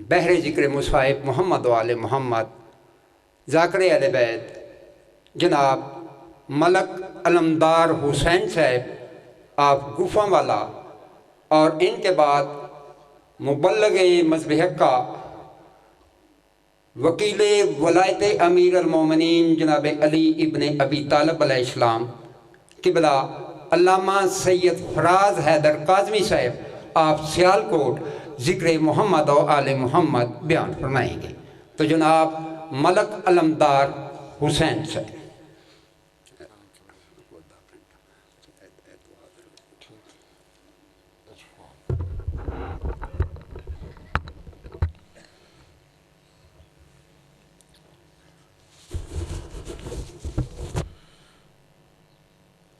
بحر ذکر مصائب محمد و آل محمد ذاکر اہل بیت جناب ملک علمدار حسین صاحب آپ گفا والا، اور ان کے بعد مبلغ مذہب حق کا وکیل ولایت امیر المومنین جناب علی ابن ابی طالب علیہ السلام قبلہ علامہ سید فراز حیدر کاظمی صاحب آپ سیالکوٹ ذکر محمد و آل محمد بیان فرمائیں گے۔ تو جناب ملک علمدار حسین صاحب۔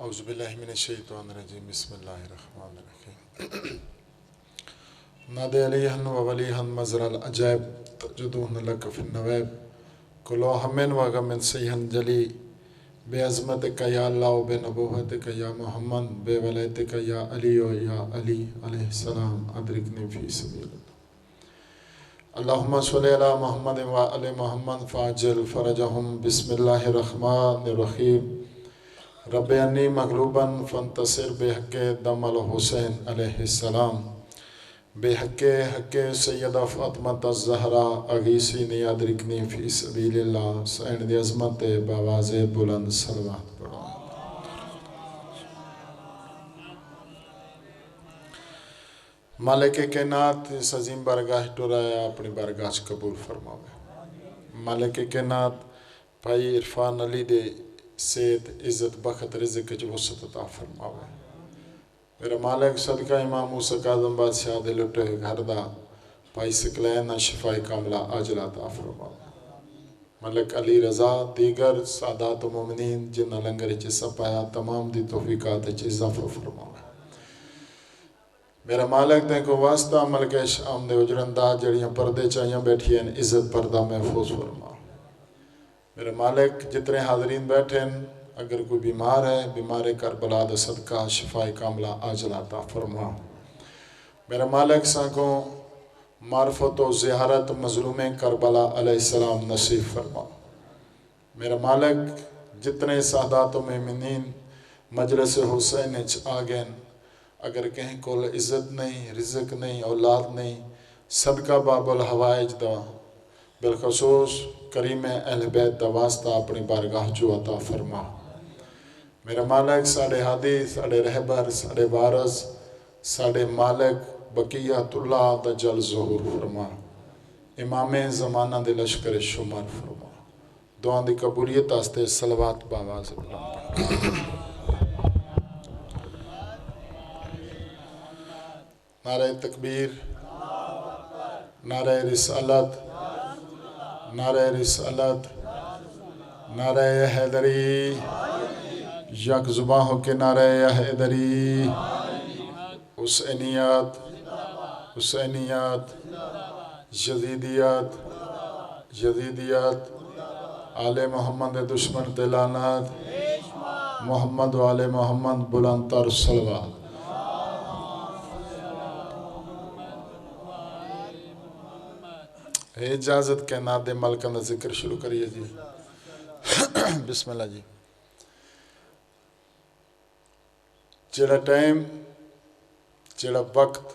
اعوذ باللہ من الشیطان الرجیم، بسم اللہ الرحمن الرحیم۔ نادے علیہن و ولیہن مزر العجائب تجدوہن لک فی النویب کلو ہمن و غمن سیہن جلی بے عظمتک یا اللہ و بے نبوتک یا محمد بے ولایتک یا علی و یا علی علیہ السلام ادرکنی فی سبیل اللہ۔ اللہم صلی علی محمد و علی محمد فاجل فرجہم۔ بسم اللہ الرحمن الرحیم۔ رب انی مغلوباً فانتصر بحق دم الحسین علیہ السلام بحق حق سیدہ فاطمہ الزہرا اغیثینی ادرکنی فی سبیل اللہ۔ سین دی عظمت باواز بلند صلوات پڑھو۔ مالک کائنات اس عظیم بارگاہ ٹورایا اپنی بارگاہ قبول فرماوے۔ مالک کائنات بھائی عرفان علی دے صحت عزت بخت رزق جو وسعت عطا فرماوے۔ میرا مالک صدقہ امام موسیٰ کاظم بادشاہ دے لٹے گھر دا بھائی سکلین شفائی کاملہ عاجلہ عطا فرماوے۔ ملک علی رضا دیگر سادات و مومنین جنہ لنگر چسا پایا تمام دی توفیقات اضافہ فرماوے۔ میرا مالک دیں کو واسطہ ملک شام دے اجرندہ جڑیاں پردے چاہیاں بیٹھی ہیں عزت پردہ محفوظ فرما۔ میرے مالک جتنے حاضرین بیٹھے ہیں اگر کوئی بیمار ہے بیمار کربلا دا صدقہ شفاء کاملہ عاجلہ عطا فرما۔ میرے مالک سانکوں معرفت و زیارت مظلوم کربلا علیہ السلام نصیب فرما۔ میرے مالک جتنے سادات و مومنین مجلس حسین آگئن اگر کہیں کول عزت نہیں رزق نہیں اولاد نہیں صدقہ باب الحوائج دا بالخصوص کریم اہل بیت دا واسطہ اپنی بارگاہ جو عطا فرما۔ میرا مالک ساڑھے ہادی ساڑھے رہبر ساڑھے وارث ساڑھے مالک بقیت اللہ دا جل ظہور فرما۔ امام زمانہ دے لشکر شمار فرما۔ دعا دی قبولیت آستے صلوات باواز بلند۔ نعرہ تکبیر، نعرہ رسالت، نعرہ رسالت، نعرہ حیدری، یک زباں ہو کے نعرہ حیدری، حسینیت، حسینیت، یزیدیت، یزیدیت، آل محمد دشمن تلانت، محمد و آل محمد بلند تر صلوات۔ اجازت کے نادے ملکہ دا ذکر شروع کریے جی۔ بسم اللہ جی۔ جڑا ٹائم جڑا وقت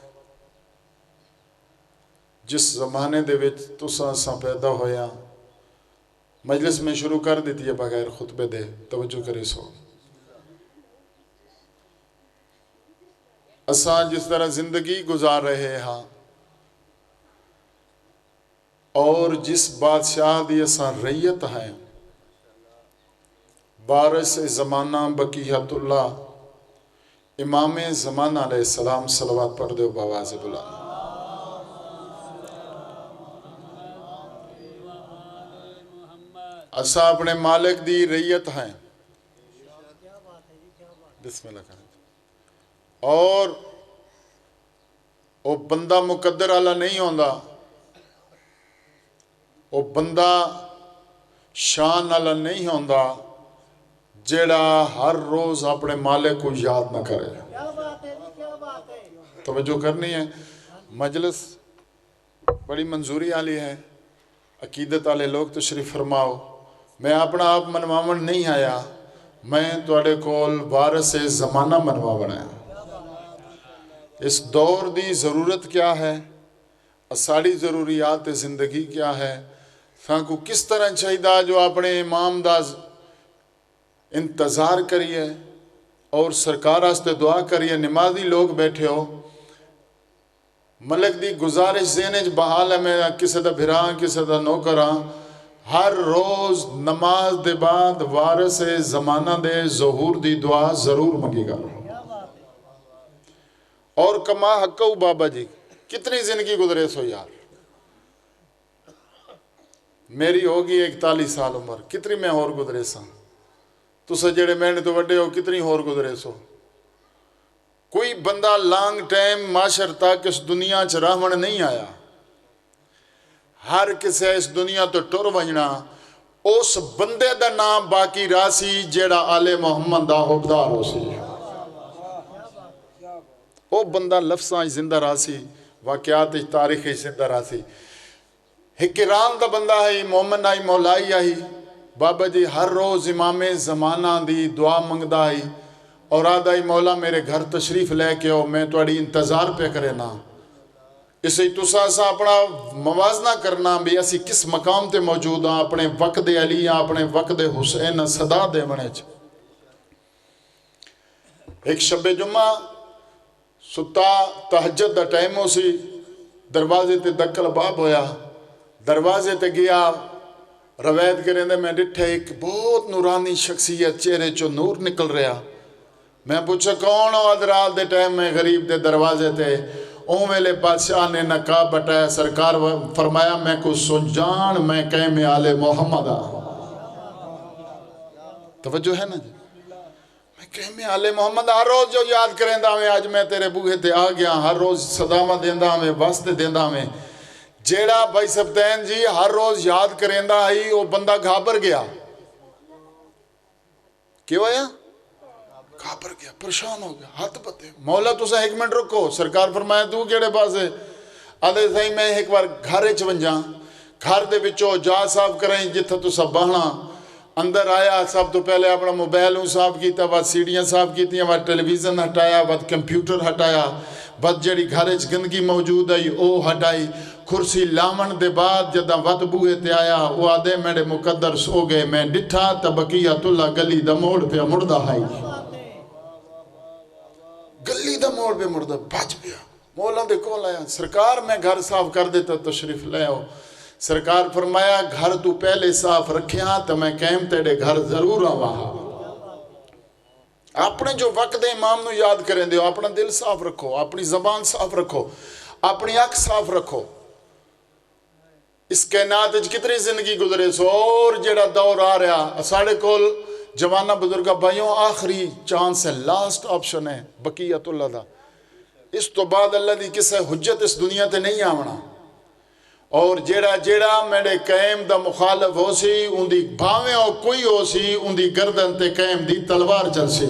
جس زمانے دے وچ تساں ساں پیدا ہویا مجلس میں شروع کر دیتی ہے بغیر خطبے دے توجہ کرے سو۔ اساں جس طرح زندگی گزار رہے ہاں اور جس بادشاہ دی اساں ریت ہیں بارث زمانہ بقیت اللہ امام زمانہ علیہ السلام صلوات پڑھ دے باواز بلند۔ اساں اپنے مالک دی ریت ہیں بسم اللہ کریں اور وہ بندہ مقدر والا نہیں ہوندا وہ بندہ شان والا نہیں ہوندا جیڑا ہر روز اپنے مالک کو یاد نہ کرے۔ توجہ کرنی ہے مجلس بڑی منظوری والی ہے، عقیدت والے لوگ تشریف فرماؤ۔ میں اپنا آپ منواون نہیں آیا، میں تواڈے کول وارث زمانہ منواون آیا۔ اس دور دی ضرورت کیا ہے، ساڑی ضروریات زندگی کیا ہے، سانکو کس طرح چاہیے جو اپنے امام دا انتظار کریے اور سرکار واسطے دعا کریے۔ نمازی لوگ بیٹھے ہو، ملک دی گزارش ذہن بحال ہے، میں کسی دا بھراں کسی دا نوکراں، ہر روز نماز دے بعد وارث زمانہ دے ظہور دی دعا ضرور منگی گا۔ اور کما حقو بابا جی کتنی زندگی گزرے سو یار، میری ہوگی 41 سال عمر، کتنی میں اور گزرے سا، تسا جڑے میں نے تو وڈے ہو کتنی اور گزرے سو۔ کوئی بندہ لانگ ٹائم معاشر تک اس دنیا چ رہن نہیں آیا، ہر کسے اس دنیا تو ٹر وجنا، اس بندے دا نام باقی راسی جیڑا آل محمد دا حقدار ہو سی، وہ بندہ لفظاں زندہ راسی، واقعات تاریخ زندہ راسی۔ حکران دا بندہ ہے، مومن آئی مولائی آئی، بابا جی ہر روز امام زمانہ دی دعا منگدا آئی اور آدھائی مولا میرے گھر تشریف لے کے ہو، میں تواڈی انتظار پہ کرے نا۔ اسے تسا سا اپنا موازنہ کرنا بھی اسی کس مقام تے موجود ہاں، اپنے وقت علی ہاں، اپنے وقت حسین صدا دے بنے چ۔ ایک شب جمعہ ستا تہجد دا ٹائم ہو سی، دروازے تے دکل باب ہویا، دروازے تے گیا، روایت کریں دے میں ڈٹھے ایک بہت نورانی شخصیت، چہرے چو نور نکل رہا۔ میں پوچھا کون ہو؟ ادرات دے ٹائم میں غریب دے دروازے تے، اون ویلے بادشاہ نے نقاب بٹایا، سرکار فرمایا میں کو سنجان میں کہیں میں آل محمد آ۔ توجہ ہے نا جی، میں کہیں میں آل محمد ہر روز جو یاد کریں دا میں، آج میں تیرے بوہے تے آ گیا، ہر روز صدامہ دیندہ میں، واسطے دیندہ میں۔ جیڑا بھائی سبتین جی ہر روز یاد کریں دا آئی، وہ بندہ گھابر گیا۔ کیوں آیا؟ گھابر گیا، پریشان ہو گیا، ہاتھ بتے مولا تسا ایک منٹ رکھو۔ سرکار فرمایا تو کیڑے پاس ہے؟ آدھے صحیح میں ایک بار گھر چونجا، گھر دے بچو جا صاف کریں جتھا تسا بہنا۔ اندر آیا، سب تو پہلے اپنا موبائل صاف کیتا، بعد سیڑیاں صاف کیتیاں، بعد ٹیلی ویژن ہٹایا، بعد کمپیوٹر ہٹایا، بعد جڑی گھر گندگی موجود ہے او ہٹائی۔ کرسی لامن دے بعد جدہ وقت بوئے تے آیا، وہ آدھے میرے مقدر سو گئے، میں ڈٹھا تبقیت اللہ گلی دا موڑ پہ مردہ ہائی، گلی دا موڑ پہ مردہ بچ پیا۔ مولا دے کول آیا، سرکار میں گھر صاف کر دیتا تشریف لے آؤ۔ سرکار فرمایا گھر تو پہلے صاف رکھیاں تو میں کہم تیرے گھر ضرور آواں۔ اپنے جو وقت امام نو یاد کریں دیو، اپنا دل صاف رکھو، اپنی زبان صاف رکھو، اپنی آنکھ صاف رکھو۔ اس کائنات وچ کتنی زندگی گزرے سو، اور جڑا دور آ رہا ساڑھے کول جوانہ بزرگا بھائیوں آخری چانس ہے، لاسٹ آپشن ہے بقیت اللہ دا۔ اس تو بعد اللہ دی کسے حجت اس دنیا تے نہیں آونا، اور جیڑا میرے قائم دا مخالف ہو سی، ان دی بھاویں ہو کوئی ہو سی، ان دی گردن تے قائم دی تلوار چل سی۔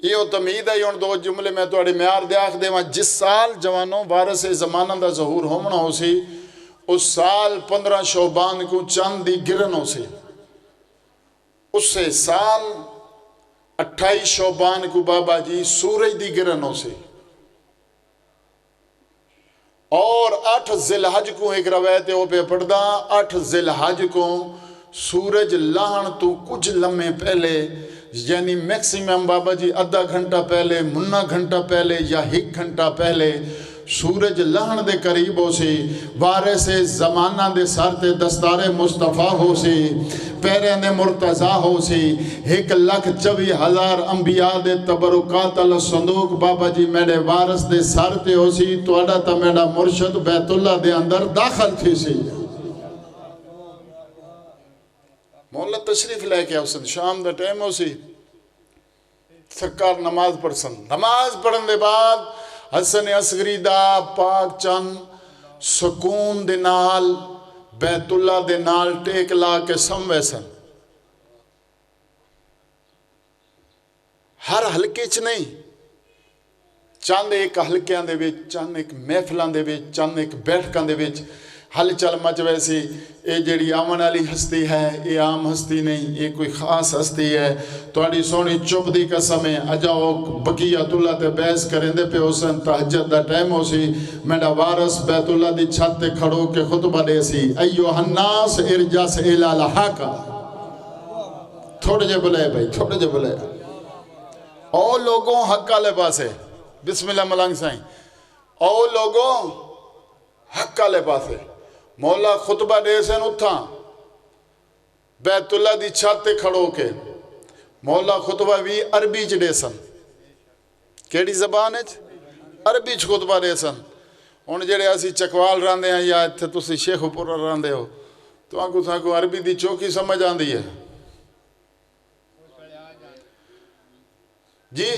یہ تمید ہے، یہ دو جملے میں توڑی معیار دے آخ دے، جس سال جوانوں وارث زمانہ دا ظہور ہومنا ہو سی، اس سال 15 شعبان کو چاند دی گرن ہو سی، اس سے سال 28 شعبان کو بابا جی سورج دی گرن ہو سی، اور 8 ذی الحج کو ایک روایت ہو پہ پڑھدا، 8 ذی الحج کو سورج لہن تو کچھ لمحے پہلے، یعنی میکسیمم بابا جی آدھا گھنٹہ پہلے، منا گھنٹہ پہلے یا 1 گھنٹہ پہلے سورج لہن دے قریب ہو سی، وارث زمانہ دے سر تے دستار مصطفیٰ ہو سی، پیرین مرتضیٰ ہو سی، 1,24,000 انبیاء دے تبرکات الصندوق بابا جی میرے وارث دے سر تے ہو سی، توڑا تا میرا مرشد بیت اللہ دے اندر داخل تھی سی۔ مولا تشریف لے کے آسن، شام دا ٹائم ہو سی، سرکار نماز پڑھ سن، نماز پڑھن دے بعد حسن اصغری دا پاک چند سکون دے نال بیت اللہ دے نال ٹیک لا کے سموے سن، ہر حلقے چ نہیں، چند ایک ہلکیاں دے وچ، چند ایک محفلاں دے وچ، چند ایک بیٹھکاں دے وچ ہل چل مچ ویسی یہ جڑی آمن والی ہستی ہے یہ عام ہستی نہیں، یہ کوئی خاص ہستی ہے۔ تہاڈی سونی چپ دی قسم ہے اجاؤ بقیت اللہ تے بحث کریں دے پہ حسن تہجد دا ٹائم ہو سی، میرا وارث بیت اللہ دی چھت تے کھڑو کے خطبہ دے سی ایوہ الناس ارجس الی الحق۔ تھوڑے جے بلے بھائی، تھوڑے جے بلے او لوگوں حق والے پاسے، بسم اللہ ملنگ سائیں، او لوگوں حق والے پاسے مولا خطبہ دے سن اتھاں بیت اللہ دی چھت تے کھڑو کے مولا خطبہ بھی عربی چ دے سن۔ کیڑی زبان ہے؟ عربی چ خطبہ دے سن۔ ہن جڑے اسی چکوال راندے ہیں یا ایتھے تسی شیخ پورا راندے ہو تو آنکو ساکو عربی دی چوکی سمجھ آندی ہے جی؟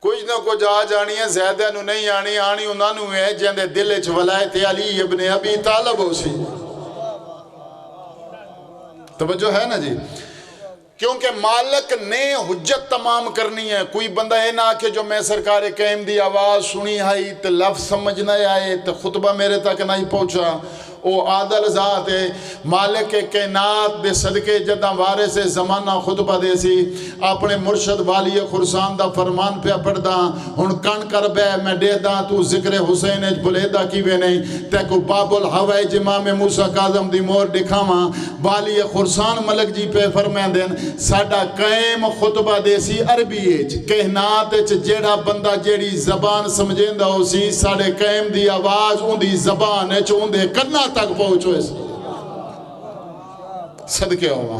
کچھ نہ کچھ آ جانی ہے، زیادہ نو نہیں آنی، آنی انہاں نو ہے جندے دل وچ ولایت علی ابن ابی طالب ہو سی۔ توجہ ہے نا جی؟ کیونکہ مالک نے حجت تمام کرنی ہے۔ کوئی بندہ ہے نہ کہ جو میں سرکار قائم دی آواز سنی آئی تو لفظ سمجھ نہ آئے تو خطبہ میرے تک نہیں پہنچا، او عادل ذات ہے۔ مالک کائنات دے صدقے جدہ وارث زمانہ خطبہ دے سی اپنے مرشد والی خرسان دا فرمان پہ پڑھ دا ہن کن کر بے میں دے دا تو ذکر حسین اج بلے دا کی بے نہیں تے کو باب الحوائج امام موسیٰ کاظم دی مور دکھاواں والی خرسان ملک جی پہ فرمائیں دین ساڈا قائم خطبہ دے سی عربی اچ کائنات اچ جیڑا بندہ جیڑی زبان سمجھیندا ہو سی ساڈے قائم دی آواز اون دی زبان اچ اون دے کنا تک پہنچو اس صدقے ہوا۔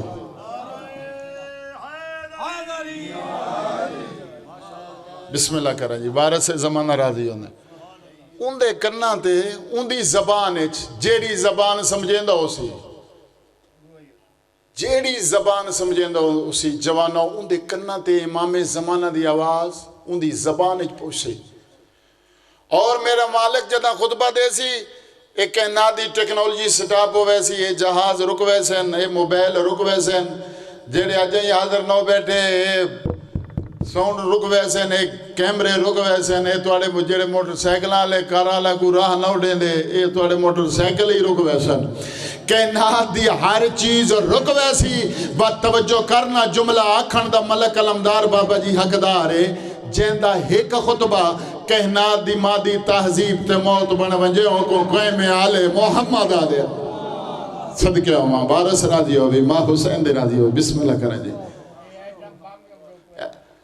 بسم اللہ کریں جی، وارث زمانہ راضی ہونے ان دے کرنا تے ان دی زبان اچ جیڑی زبان سمجھیں دا ہو سی جیڑی زبان سمجھیں دا ہو سی جوانہ ان دے کرنا تے امام زمانہ دی آواز ان دی زبان اچ پوچھے۔ اور میرا مالک جدہ خطبہ دے سی ایک کائناتی ٹیکنالوجی سٹاپ ہو ویسی یہ جہاز رک ویسن یہ موبائل رک ویسن جیڑے اجائیں حاضر نو بیٹھے ساؤنڈ رک ویسن ایک کیمرے رک ویسن یہ توڑے جیڑے موٹر سائیکلاں لے کاراں لے کو راہ نہ اڑیں دے یہ توڑے موٹر سائیکل ہی رک ویسن۔ کائنات دی ہر چیز رک ویسی بات توجہ کرنا جملہ آکھن دا ملک علمدار بابا جی حقدار ہے جیندہ ایک خطبہ کائنات دی مادی تہذیب تے موت بن ونجے ہوں کو قائم آلے محمد آدھے صدقے ہوں وارث راضی ہو بھی ماں حسین دے راضی ہو بسم اللہ کریں جی۔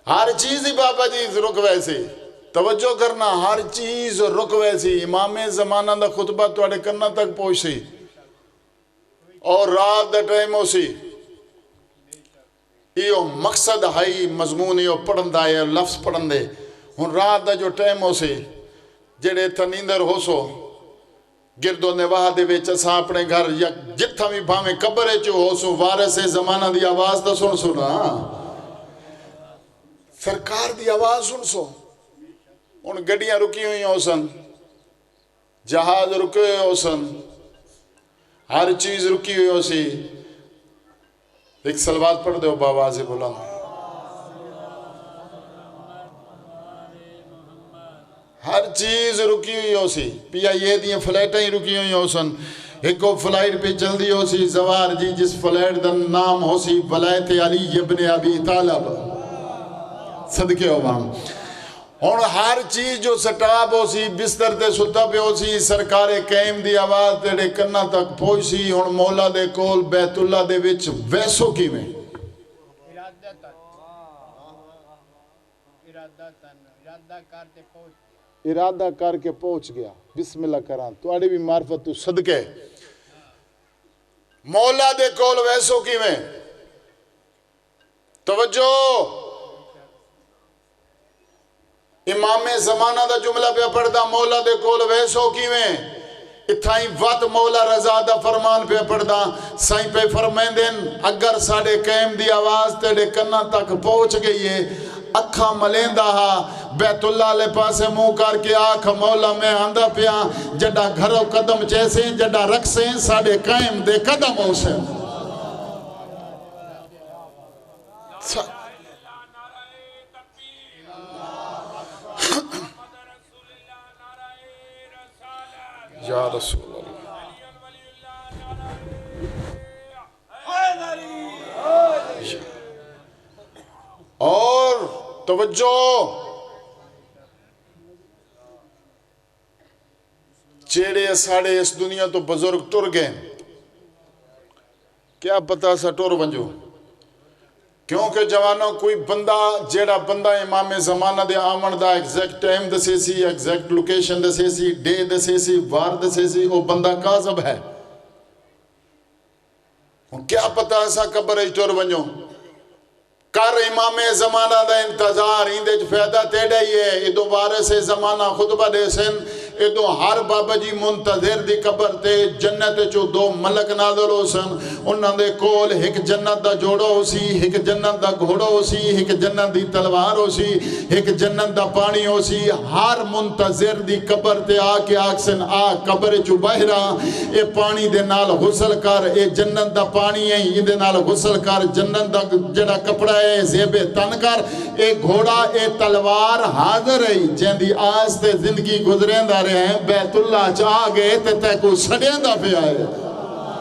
ہر چیز ہی بابا جی رک ویسی توجہ کرنا ہر چیز رک ویسی امام زمانہ دا خطبہ توڑے کرنا تک پہنچی اور رات دا ٹائم ہو سی یہ مقصد ہے مضمون یہ پڑھن دا ہے لفظ پڑھن دے ہن رات دا جو ٹائم ہو سی جڑے تنیندر ہو سو گرد و نواہ دے وچ اساں اپنے گھر یا جتھا بھی بھاویں قبر چ ہو سو وارث زمانہ دی آواز تے سن سنا سرکار دی آواز سن سو ان گڈیاں رکی ہوئی ہو سن جہاز رکے ہوئے ہو سن ہر چیز رکی ہوئی ہو سی ایک سلوات پڑھ دے ہو باواز بلند ہر چیز رکی ہوئی ہو سی پی آئی اے دیاں فلائٹیں ہی رکی ہوئی ہو سن ایک کو فلائٹ پہ چل دی ہو سی زوار جی جس فلائٹ دا نام ہو سی ولایت علی ابن ابی طالب صدقے ہو وہاں اور ہر چیز جو سٹاپ ہو سی بستر تے ستا پہ ہو سی سرکار قائم دی آواز تیرے کرنا تک پہنچ سی اور مولا دے کول بیت اللہ دے وچ ویسو کی میں ارادہ کر کے پہنچ گیا بسم اللہ کران تو آڑے بھی معرفت تو صدقے مولا دے کول ویسو کی میں توجہ امام زمانہ دا جملہ پہ پڑھدا مولا دے کول ویسو کی میں اتھائیں وقت مولا رضا دا فرمان پہ پڑھدا سائیں پہ فرمائیں دین اگر ساڑے قائم دی آواز تیرے کنہ تک پہنچ گئی ہے اکھا ملیندہ ہا بیت اللہ لے پاسے منہ کر کے آکھ مولا میں آندہ پیا جڈا گھروں قدم چیسے جڈا رکھسیں ساڑے قائم دے قدم ہو سے یا رسول اللہ. اور توجہ، چیڑے ساڑے اس دنیا تو بزرگ ٹر گئے، کیا پتا سا ٹر ونجو، کیونکہ جوانوں کوئی بندہ جیڑا بندہ امام زمانہ دے آمن دا ایگزیکٹ ٹائم دسے سی، ایگزیکٹ لوکیشن دسے سی، ڈے دسے سی، وار دسے سی، وہ بندہ کاذب ہے. کیا پتا ایسا قبر ٹر ونجو، کر امام زمانہ دا انتظار، اندے فیدہ تیڑے ہی ہے. ادو وارث زمانہ خطبہ دے سن، ادو ہر بابا جی منتظر دی قبر تے جنت چو دو ملک نازل ہو سن. انہاں دے کول ایک جنت دا جوڑا ہو سی، ایک جنت دا گھوڑا ہو سی، ایک جنت دی تلوار ہو سی، ایک جنت دا پانی ہو سی. ہر منتظر دی قبر تے آ کے آکسن آ قبر چو بہرا، اے پانی دے نال غسل کر، اے جنت دا پانی ہے اے دے نال غسل کر، جنت دا جڑا کپڑا ہے زیب تن کر، اے گھوڑا اے تلوار حاضر ہے جن دی آس تے زندگی گزرین دا رہے ہیں. بیت اللہ چاہ گئے تے کو سڑین دا پہ آئے.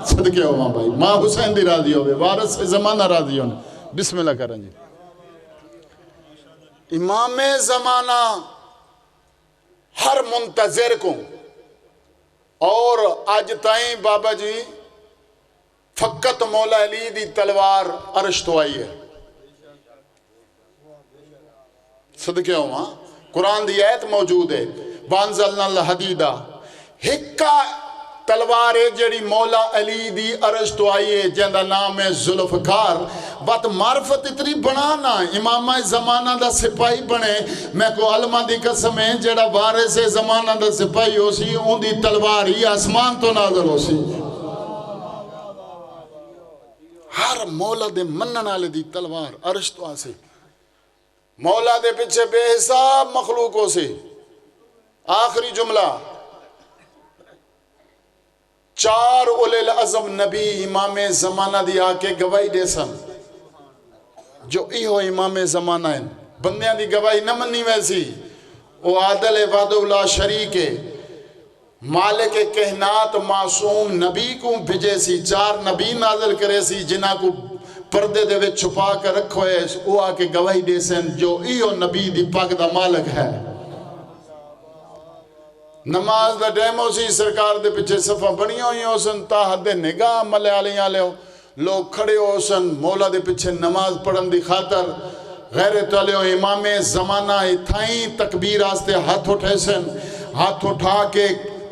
صدقے ہو ماں بھائی، ماں حسین دی راضی ہوئے، وارث زمانہ راضی ہونے. بسم اللہ کریں جی. امام زمانہ ہر منتظر کو، اور آج تائیں بابا جی فقط مولا علی دی تلوار عرش تو آئی ہے. صدقے ہو ماں، قرآن دی آیت موجود ہے، وانزلنا الحدیدہ، ہکا تلوار ہے جڑی مولا علی دی عرش تو آئی ہے، جندہ نام ہے ذوالفقار. بات معرفت اتنی بنانا امام زمانہ دا سپاہی بنے. میں کو علمہ دی قسم ہے جڑا وارث زمانہ دا سپاہی ہو سی، ان دی تلوار ہی آسمان تو نازل ہو سی. ہر مولا دے منن والے دی تلوار عرش تو آ سی. مولا دے پیچھے بے حساب مخلوق ہو سی. آخری جملہ، چار اولی العظم نبی امام زمانہ دی آکے گواہی دے سن، جو ایہو امام زمانہ ہیں. بندیاں دی گواہی نہ منی ویسی، وہ عادل وعد اللہ شریک ہے، مالک کہنات معصوم نبی کو بھجے سی. چار نبی نازل کرے سی جنہاں کو پردے دے وچ چھپا کر رکھو ہے. وہ آکے گواہی دے سن جو ایہو نبی دی پاک دا مالک ہے. نماز دا ٹائم ہو سی، سرکار دے پیچھے صفحہ بنی ہوئی ہو سن، تا حد نگاہ ملے آلیاں لے ہو، لوگ کھڑے ہو سن مولا دے پیچھے نماز پڑھن دی خاطر. غیرت والے ہو امام زمانہ تھائیں تکبیر آستے ہاتھ اٹھے سن، ہاتھ اٹھا کے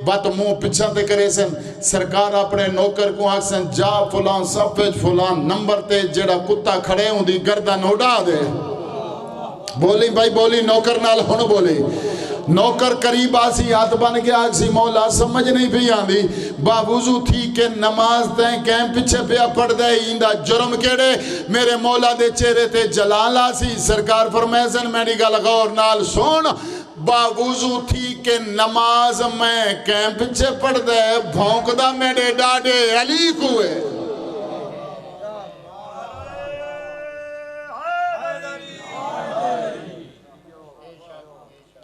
بات منہ پچھا تے کرے سن. سرکار اپنے نوکر کو آکھ سن جا فلان صفحہ فلان نمبر تے جڑا کتا کھڑے ہوں دی گردن اڑا دے. بولی بھائی بولی، نوکر نال ہن بولی. نوکر قریب آسی ہاتھ بن کے آکسی مولا سمجھ نہیں بھی آندی، باوضو تھی کہ نماز تین کہیں پیچھے پیا پڑ دے ایندہ جرم کیڑے. میرے مولا دے چہرے تے جلال آسی. سرکار فرمیسن میری گل غور نال سن، باوضو تھی کہ نماز میں کہیں پیچھے پڑ دے بھونک دا میرے ڈاڈے علی کوئے.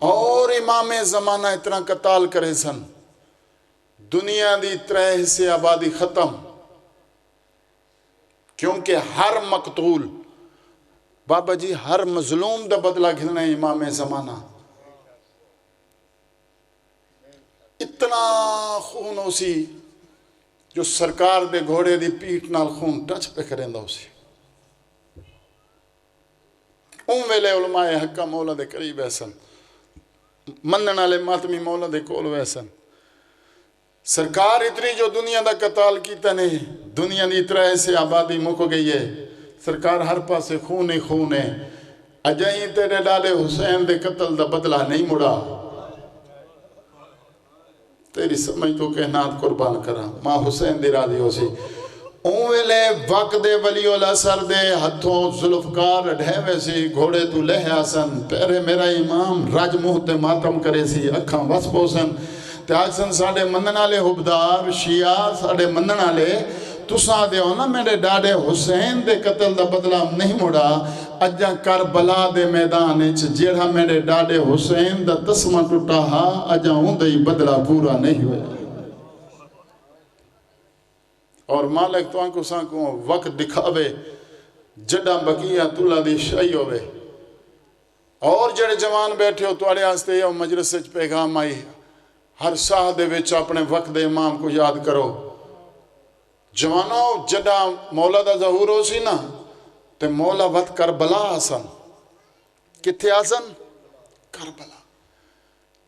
اور امام زمانہ اتنا قتال کرے سن، دنیا دی 3 حصے آبادی ختم. کیونکہ ہر مقتول بابا جی ہر مظلوم دا بدلہ گھلنا ہے امام زمانہ. اتنا خون ہو سی جو سرکار دے گھوڑے دی پیٹ نال خون ٹچ پہ کریں دا ہو سی. ویلے علماء حقہ مولا دے قریب ایسن، منن والے ماتمی مولا دے کول ویسن. سرکار اتنی جو دنیا دا قتال کیتا نے، دنیا دی 3 سے آبادی مک گئی ہے. سرکار ہر پاسے خون ہی خون ہے. اجائیں تیرے ڈالے حسین دے قتل دا بدلہ نہیں مڑا. تیری سمجھ تو کہنات قربان کرا، ماں حسین دی راضی ہو سی. ویلے وقت دے ولی اللہ سر دے ہتھوں ذوالفقار ڈھیوے سی، گھوڑے تو لہ آسن. پہرے میرا امام رج منہ تے ماتم کرے سی، اکھاں وس پوسن تے آکسن ساڑے منن والے حبدار شیعہ ساڑے منن والے تساں دے ہو نا میرے ڈاڈے حسین دے قتل دا بدلہ نہیں مڑا. اجا کربلا دے میدان وچ جیڑا میرے ڈاڈے حسین دا تسمہ ٹوٹا ہا اجا اون دا ہی بدلہ پورا نہیں ہویا. اور مالک تو آنکو سانکو وقت دکھاوے جڈا بقیہ تُلا دی شائی ہوئے اور جڑے جوان بیٹھے ہو تو آڑے آستے یا مجلس سے پیغام آئی ہر ساہ دے وچ اپنے وقت دے امام کو یاد کرو جوانوں جڈا مولا دا ظہور ہو سی نا تے مولا وقت کربلا آسن کتھے آسن کربلا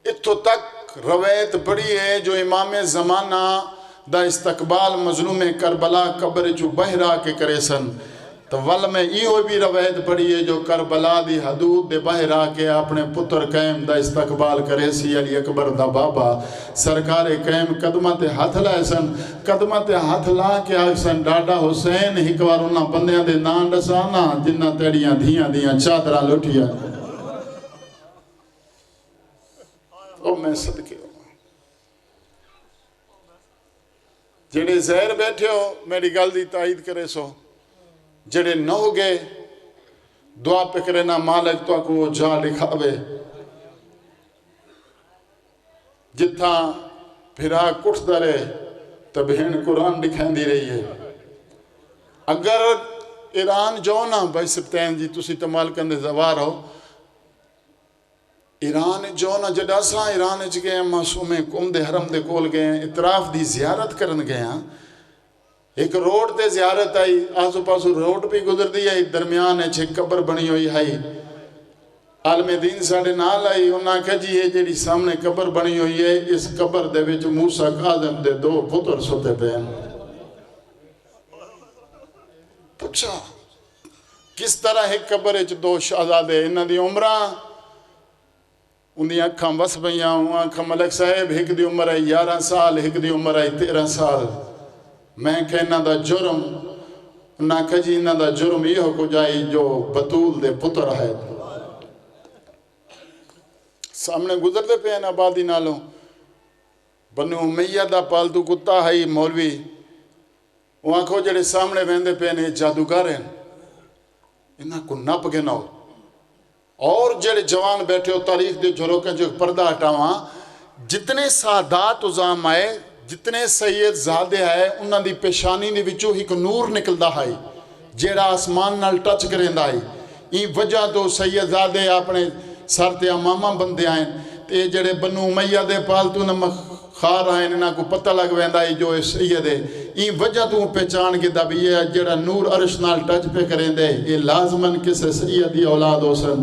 اتھو تک روایت بڑی ہے جو امام زمانہ دا استقبال مظلوم کربلا قبر جو بہرا کے کرے سن تو ول میں ایہو بھی روایت پڑھی ہے جو کربلا دی حدود دے باہر آ کے اپنے پتر قیم دا استقبال کرے سی علی اکبر دا بابا سرکار قیم قدمہ تے ہاتھ لائے سن قدمہ تے ہاتھ لا کے آگ سن ڈاڈا حسین ہکوار انہاں بندیاں دے نان رسانا جنہ تیڑیاں دیاں چادرہ لٹیا او میں صدقے ہوں جڑے زہر بیٹھے ہو میری گل دی تائید کرے سو جڑے نہ ہو گئے دعا پہ کرے نا مالک تو کو جا لکھاوے جتھا پھرا کٹھ درے تب ہین قرآن لکھیں دی رہی ہے اگر ایران جو نا بھائی سبتین جی تسی تمال کندے زوار ہو ایران جو نا جڑا سا ایران اچ گئے معصومے قوم دے حرم دے کول گئے اطراف دی زیارت کرن گئے ایک روڈ تے زیارت آئی آسو پاسو روڈ پہ گزر دی آئی درمیان ہے چھے قبر بنی ہوئی آئی عالم دین ساڑھے نال آئی انہاں کہا جی یہ جیڑی سامنے قبر بنی ہوئی ہے اس قبر دے وچ موسیٰ کاظم دے دو پتر سوتے پہ پوچھا کس طرح ایک قبر ہے دو شہزادے انہاں دی عمرہ انہی اکھاں وس بھئیاں آنکھاں ملک صاحب ایک دی عمر ہے 11 سال ایک دی عمر ہے 13 سال میں کہنا دا جرم نہ کجی نہ دا جرم یہ ہو کو جائی جو بطول دے پتر ہے سامنے گزر دے پہ آبادی نالوں بنو امیہ دا پالتو کتا ہے مولوی وہاں کو جڑے سامنے ویندے پہ نے جادوگر ہیں انہاں کو نپ گے نہ ہو اور جڑے جوان بیٹھے ہو تاریخ دے جھروکیں جو پردہ ہٹاواں جتنے سادات عظام آئے جتنے سید زادے آئے انہاں دی پیشانی دی وچوں ایک نور نکل دا ہے جیڑا آسمان نال ٹچ کریں دا ہے این وجہ تو سید زادے اپنے سر تے امامہ بندے آئیں تے جڑے بنو امیہ دے پالتو نمک خار آئیں انہاں کو پتہ لگ ویندا ہے جو سید ہے این وجہ تو پہچان کے دا بھی یہ جڑا نور عرش نال ٹچ پہ کریں دے یہ لازمن کسے سید دی اولاد ہو سن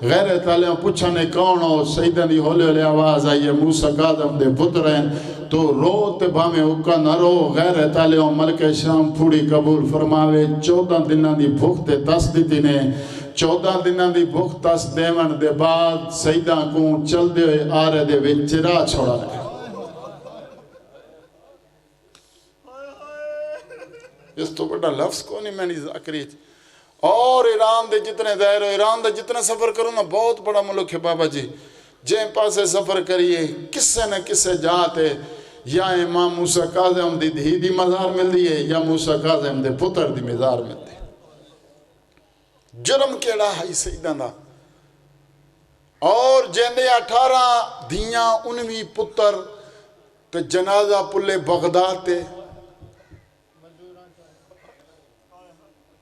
غیر تعالیٰ پوچھنے کون ہو سیدہ دی ہولے ہولے آواز آئی ہے موسیٰ کاظم دے پتر ہیں تو رو تے بھامے اکا نہ رو غیر تعالیٰ ملک شام پھوڑی قبول فرماوے 14 دنہ دی بھوک تے تس دیتی نے 14 دنہ دی بھوک تس دیون دے بعد سیدہ کو چل دے آرے دے وچ چرا چھوڑا رہے اس تو بڑا لفظ کو نہیں میں نہیں ذاکری اور ایران دے جتنے ظاہر ہو ایران دے جتنے سفر کرو نا بہت بڑا ملک ہے بابا جی جن پاسے سفر کریے کسے نہ کسے جاتے یا امام موسیٰ کاظم دی دھی دی مزار مل دی ہے یا موسیٰ کاظم دے پتر دی مزار مل دی جرم کیڑا ہے سیدہ دا اور جندے 18 دھیاں 19 پتر تو جنازہ پلے بغداد تے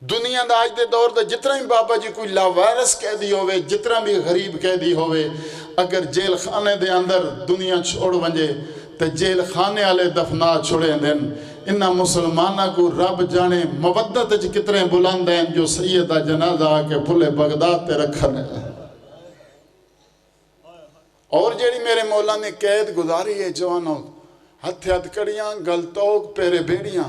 دنیا دا آج دے دور دا جتنا بھی بابا جی کوئی لاوائرس قیدی ہوئے جتنا بھی غریب قیدی ہوئے اگر جیل خانے دے اندر دنیا چھوڑ ونجے تو جیل خانے والے دفنا چھوڑیں دن انہا مسلمانہ کو رب جانے مودت کتنے بلند ہیں جو سیدہ جنازہ آکے پھلے بغداد تے رکھنے اور جیڑی میرے مولا نے قید گزاری ہے جوانوں ہتھ کڑیاں گلتوک پیرے بیڑیاں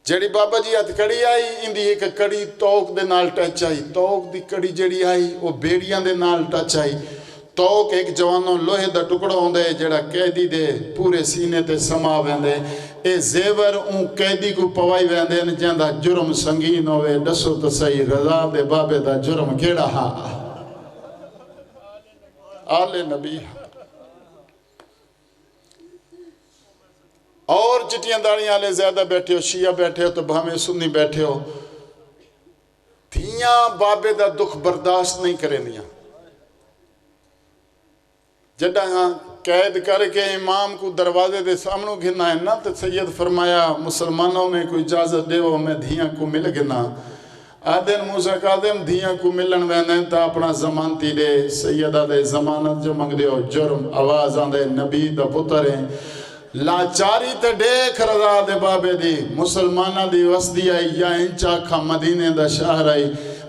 جیڑی بابا جی ہتھ کڑی آئی اندھی ایک کڑی توک دے نال ٹچ آئی توک دی کڑی جیڑی آئی وہ بیڑیاں دے نال ٹچ آئی توک ایک جوانوں لوہے دا ٹکڑا ہوندے جیڑا قیدی دے پورے سینے تے سما ویندے اے زیور اون قیدی کو پوائی ویندے جہاں دا جرم سنگین ہوئے ڈسو تو صحیح رضا دے بابے دا جرم کیڑا ہاں آل نبی اور چٹیاں داڑیاں والے زیادہ بیٹھے ہو شیعہ بیٹھے ہو تو بھامے سنی بیٹھے ہو دھیاں بابے دا دکھ برداشت نہیں کریں دیاں جڈا قید کر کے امام کو دروازے دے سامنے گھنا ہے نا، تو سید فرمایا مسلمانوں میں کوئی اجازت دے وہ میں دھیاں کو مل گنا. آدھن موسیٰ قادم دھیاں کو ملن ویندیں تا اپنا زمانتی دے. سیدہ دے زمانت جو منگ دے ہو جرم آواز آندے نبی دا پتر ہیں. لاچاری تے دیکھ رضا دے بابے دی مسلمانہ دی وسدی آئی یا انچا کھا مدینے دا شہر آئی.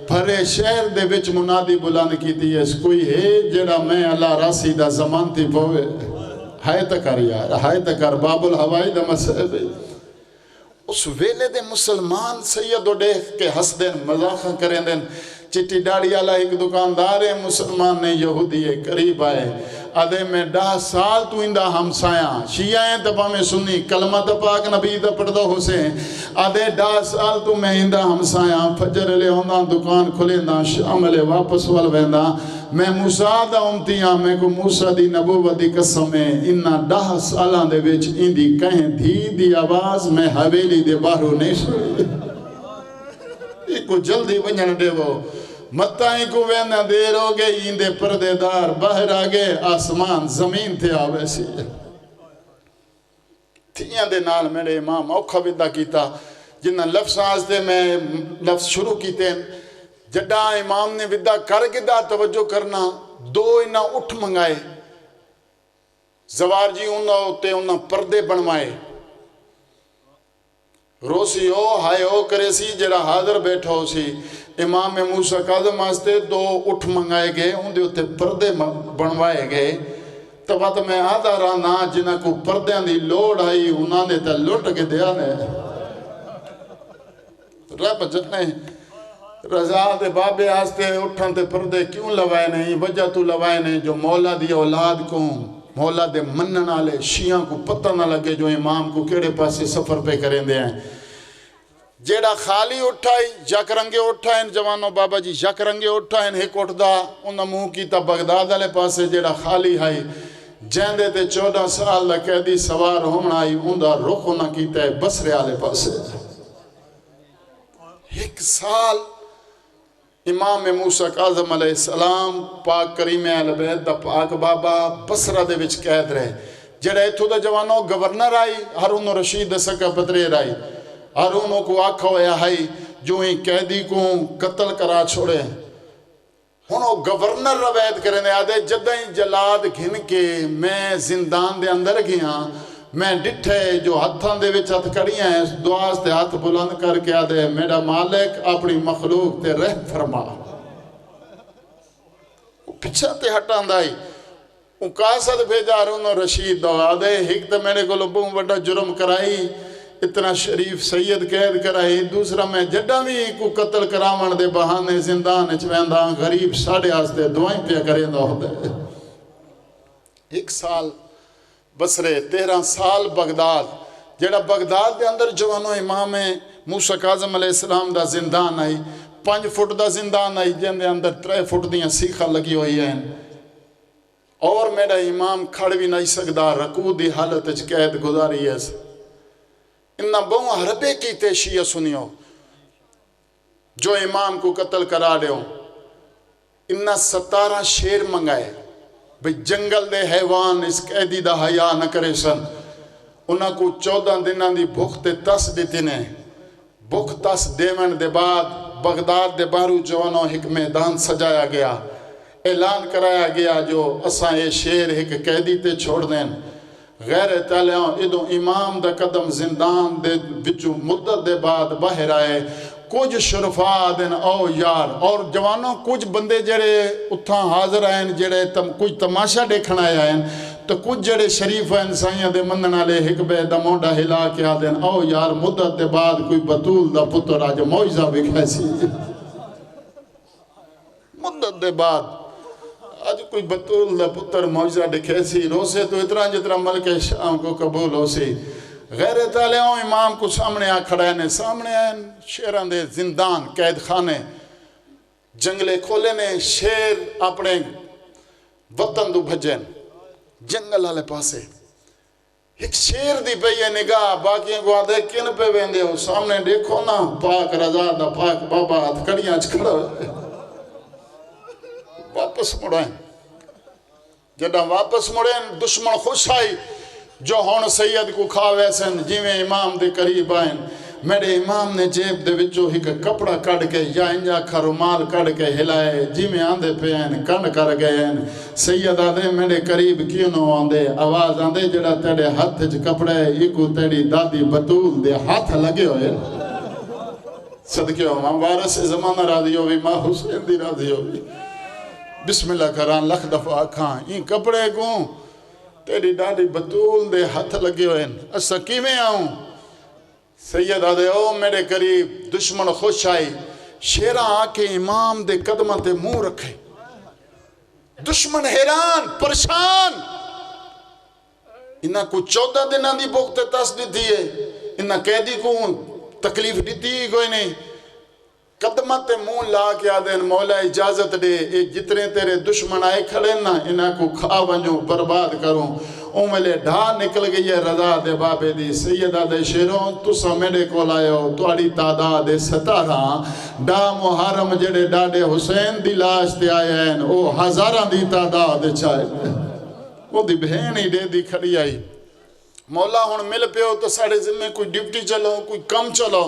پھرے شہر دے وچ منادی بلند کی دی اس کوئی ہے جڑا میں اللہ راسی دا زمانتی پوے. ہائے تکر یار، ہائے تکر باب الہوائی دا مسئلہ. اس ویلے دے مسلمان سیدو دیکھ کے ہس دیں مذاقہ کریں دیں. چٹی ڈاڑی والا ایک دکاندار ہے مسلمان نے یہودی ہے قریب آئے. آدھے میں 10 سال تو اندہ ہمسایاں شیعہ دبا میں سنی کلمہ دا پاک نبی دا پردہ حسین. آدھے 10 سال تو میں اندہ ہمسایاں فجر لے ہوندہ دکان کھلے دا شام لے واپس وال ویندہ. میں موسیٰ دا امتیاں میں کو موسیٰ دی نبوت دی قسم ہے انہا 10 سالان دے ویچ اندی کہیں دھی دی آواز میں حویلی دے باہرو نہیں سوئی. ایک کو جلدی ونجن دے وہ متائیں کو ویندہ دیر ہو گئی اندے پردے دار باہر آگے آسمان زمین تھے آوے سی. تھیاں دے نال میرے امام اوکھا ویدہ کیتا جنہ لفظ آزدے میں لفظ شروع کیتے ہیں. جڈا امام نے ویدہ کر گدہ توجہ کرنا 2 انہا اٹھ منگائے. زوار جی انہا ہوتے انہا پردے بنوائے. روسی ہو ہائے ہو کرے سی جڑا حاضر بیٹھا ہو سی. امام موسیٰ قادم آستے 2 اٹھ منگائے گئے ان دے ہوتے پردے بنوائے گئے. تب میں آدھا رانا جنہ کو پردیاں دی لوڑ آئی انہاں نے تا لوٹ کے دیا نے رب جتنے رضا دے بابے آستے اٹھن تے پردے کیوں لوائے نہیں. وجہ تو لوائے نہیں جو مولا دی اولاد کو مولا دے منن آلے شیعہ کو پتہ نہ لگے جو امام کو کیڑے پاسے سفر پہ کریں دے ہیں. جیڑا خالی اٹھائی یک رنگے اٹھائیں جوانوں بابا جی یک رنگے اٹھائیں ایک اٹھ دا انہا منہ کیتا بغداد علیہ پاسے جیڑا خالی ہائی جیندے تے 14 سال دا قیدی سوار ہونا آئی اندہ رخ نہ کیتا ہے بصرے علیہ پاسے. 1 سال امام موسیٰ قاظم علیہ السلام پاک کریم اہل بیت دا پاک بابا بصرہ دے وچ قید رہے. جڑا ایتھو دا جوانوں گورنر آئی ہارون رشید دا سکا پترے رائی. ہارونوں کو آکھا ہویا ہائی جو ہی قیدی کو قتل کرا چھوڑے. ہنو گورنر روایت کرنے آدھے جدہیں جلاد گھن کے میں زندان دے اندر گیا میں ڈٹھے جو ہتھاں دے وچ ہتھ کڑی ہیں دعاز تے ہاتھ بلند کر کے آدھے میرا مالک اپنی مخلوق تے رحم فرما. پچھا تے ہٹان دائی ان قاصد بھیجا ہارون رشید دو آدھے ایک تے میرے کو لبوں بڑا جرم کرائی اتنا شریف سید قید کرائی. دوسرا میں جڈا بھی کو قتل کراون دے بہانے زندان اچویندہ غریب ساڑھے آستے دعائیں پہ کریں دو ہوتے. 1 سال بصرے 13 سال بغداد. جڑا بغداد دے اندر جوانو امام موسیٰ قاظم علیہ السلام دا زندان آئی 5 فٹ دا زندان آئی جن دے اندر 3 فٹ دیاں سیخہ لگی ہوئی ہیں. اور میرا امام کھڑ بھی نہیں سکدا رکوع دی حالت اچ قید گزاری ہے. انہا بہوں حربے کی تے شیعہ سنیو جو امام کو قتل کرا رہے ہوں. انہا 17 شیر منگائے بھئی جنگل دے حیوان اس قیدی دا حیاء نہ کرے سن. انہا کو 14 دنہ دی بھوک تے تس دیتی نے. بھوک تس دیون دے بعد بغداد دے بارو جوانوں ایک میدان سجایا گیا. اعلان کرایا گیا جو اساں یہ شیر ایک قیدی تے چھوڑ دیں. غیر تعالیٰ ادو امام دا قدم زندان دے بچو مدت دے بعد باہر آئے. کچھ شرفا دن او یار اور جوانوں کچھ بندے جڑے اتھاں حاضر آئیں جڑے کچھ تماشا دیکھنا آئیں تو کچھ جڑے شریف ہیں سائیاں دے منن والے ایک بے دا موڈا ہلا کے آدن او یار مدت دے بعد کوئی بطول دا پتر آج معجزہ بکھے سی. مدت دے بعد آج کوئی بطول دا پتر معجزہ دکھے سی. روسے تو اتنا جتنا ملک شام کو قبول ہو سی. غیر تعالیٰ امام کو سامنے آ کھڑا ہے سامنے آئے شیران دے زندان قید خانے جنگلے کھولے نے. شیر اپنے وطن دو بھجین جنگل والے پاسے ایک شیر دی پہ یہ نگاہ باقیوں کو آدھے کن پہ بیندے ہو سامنے دیکھو نا پاک رضا دا پاک بابا ہاتھ کڑیاں کھڑا ہوئے واپس مڑائیں. جدہ واپس مڑیں دشمن خوش آئی جو ہون سید کو کھاوے سن جیویں امام دے قریب آئیں میرے امام نے جیب دے وچوں ایک کپڑا کڑ کے یا انجا کھرومال کڑ کے ہلائے جیویں آندے پہ ہیں کنڈ کر گئے ہیں سید آدھے میرے قریب کیوں نہ آندے آواز آندے جڑا تیرے ہاتھ چ کپڑے ایکو تیری دادی بطول دے ہاتھ لگے ہوئے صدقے ہو ماں وارث زمانہ راضی ہوئی ماں حسین دی راضی ہوئی بسم اللہ کران لکھ دفعہ کھاں این کپڑے گوں تیری دادی بطول دے ہاتھ لگے ہوئے اسا کیویں آؤں سید آدھے او میرے قریب دشمن خوش آئی شیرہ آکے امام دے قدمہ تے منہ رکھے دشمن حیران پریشان انہاں کو 14 دنہ دی بوکتے تس دی دیئے انہاں قیدی کو تکلیف دیتی کوئی نہیں قدمہ تے منہ لا کے آدھیں مولا اجازت دے جتنے تیرے دشمن آئے کھڑے نا انہاں کو کھا ونجوں برباد کروں ملے ڈھا نکل گئی ہے رضا دے بابے دی سیدہ دے شیروں تسا میرے کو لائے ہو توڑی تعداد 17 ڈا محرم جڑے ڈاڈے حسین دی لاش تے آئے ہیں او ہزاراں دی تعداد چاہے وہ دی بہنی دے دی کھڑی آئی مولا ہون مل پہ ہو تو ساڑے ذمہ کوئی ڈیوٹی چلو کوئی کم چلو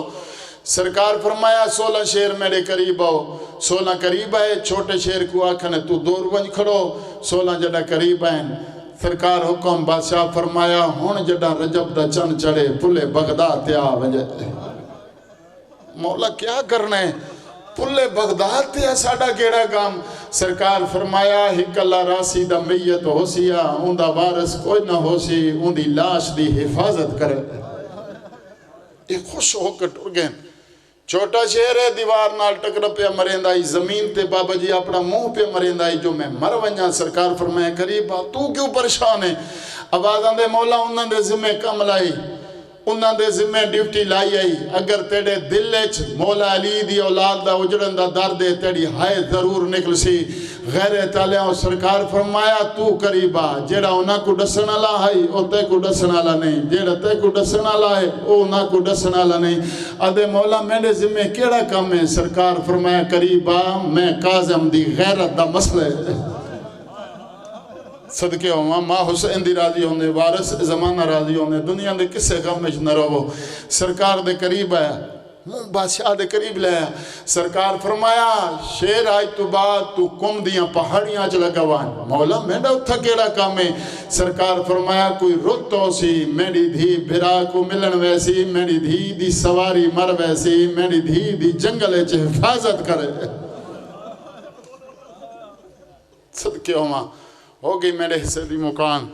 سرکار فرمایا 16 شیر میرے قریب ہو 16 قریب ہے چھوٹے شیر کو آکھنے تو دور ونج کھڑو 16 جڑا قریب ہیں سرکار حکم بادشاہ فرمایا ہون جڑا رجب دا چند چڑے پلے بغداد تیا ونجے مولا کیا کرنے پلے بغداد تیا ساڑا کیڑا کام سرکار فرمایا ہک اللہ راسی دا میت ہو سیا ان دا وارث کوئی نہ ہو سی ان دی لاش دی حفاظت کرے ایک خوش ہو کر ٹر گئے چھوٹا شہر ہے دیوار نال ٹکر پہ مرندائی زمین تے بابا جی اپنا منہ پہ مرندائی جو میں مر ونجا سرکار فرمائے قریبا تو کیوں پریشان ہے آوازاں دے مولا انہاں دے ذمہ کم لائی انہاں دے ذمہ ڈیوٹی لائی آئی اگر تیرے دل اچ مولا علی دی اولاد دا اجڑن دا درد ہے تیری ہائے ضرور نکل سی غیر تعالیٰ سرکار فرمایا تو قریبا جیڑا انہاں کو ڈسن آلا ہے او تے کو ڈسن آلا نہیں جیڑا تے کو ڈسن آلا ہے او انہاں کو ڈسن آلا نہیں ادھے مولا میرے ذمہ کیڑا کام ہے سرکار فرمایا قریبا میں قاظم دی غیرت دا مسئلہ ہے صدقے ہوں ماں حسین دی راضی ہونے وارث زمانہ راضی ہونے دنیا دے کسے غم میں نہ رہو سرکار دے قریب ہے بادشاہ دے قریب لے سرکار فرمایا شیر آئی تو بعد تو کم دیاں پہاڑیاں چ لگوان مولا میڈا اتھا کیڑا کام ہے سرکار فرمایا کوئی رت ہو سی میری دھی بھرا کو ملن ویسی میری دھی دی سواری مر ویسی میری دھی دی جنگل چ حفاظت کرے صدقے ہوں ہو گئی میرے حصے دی مکان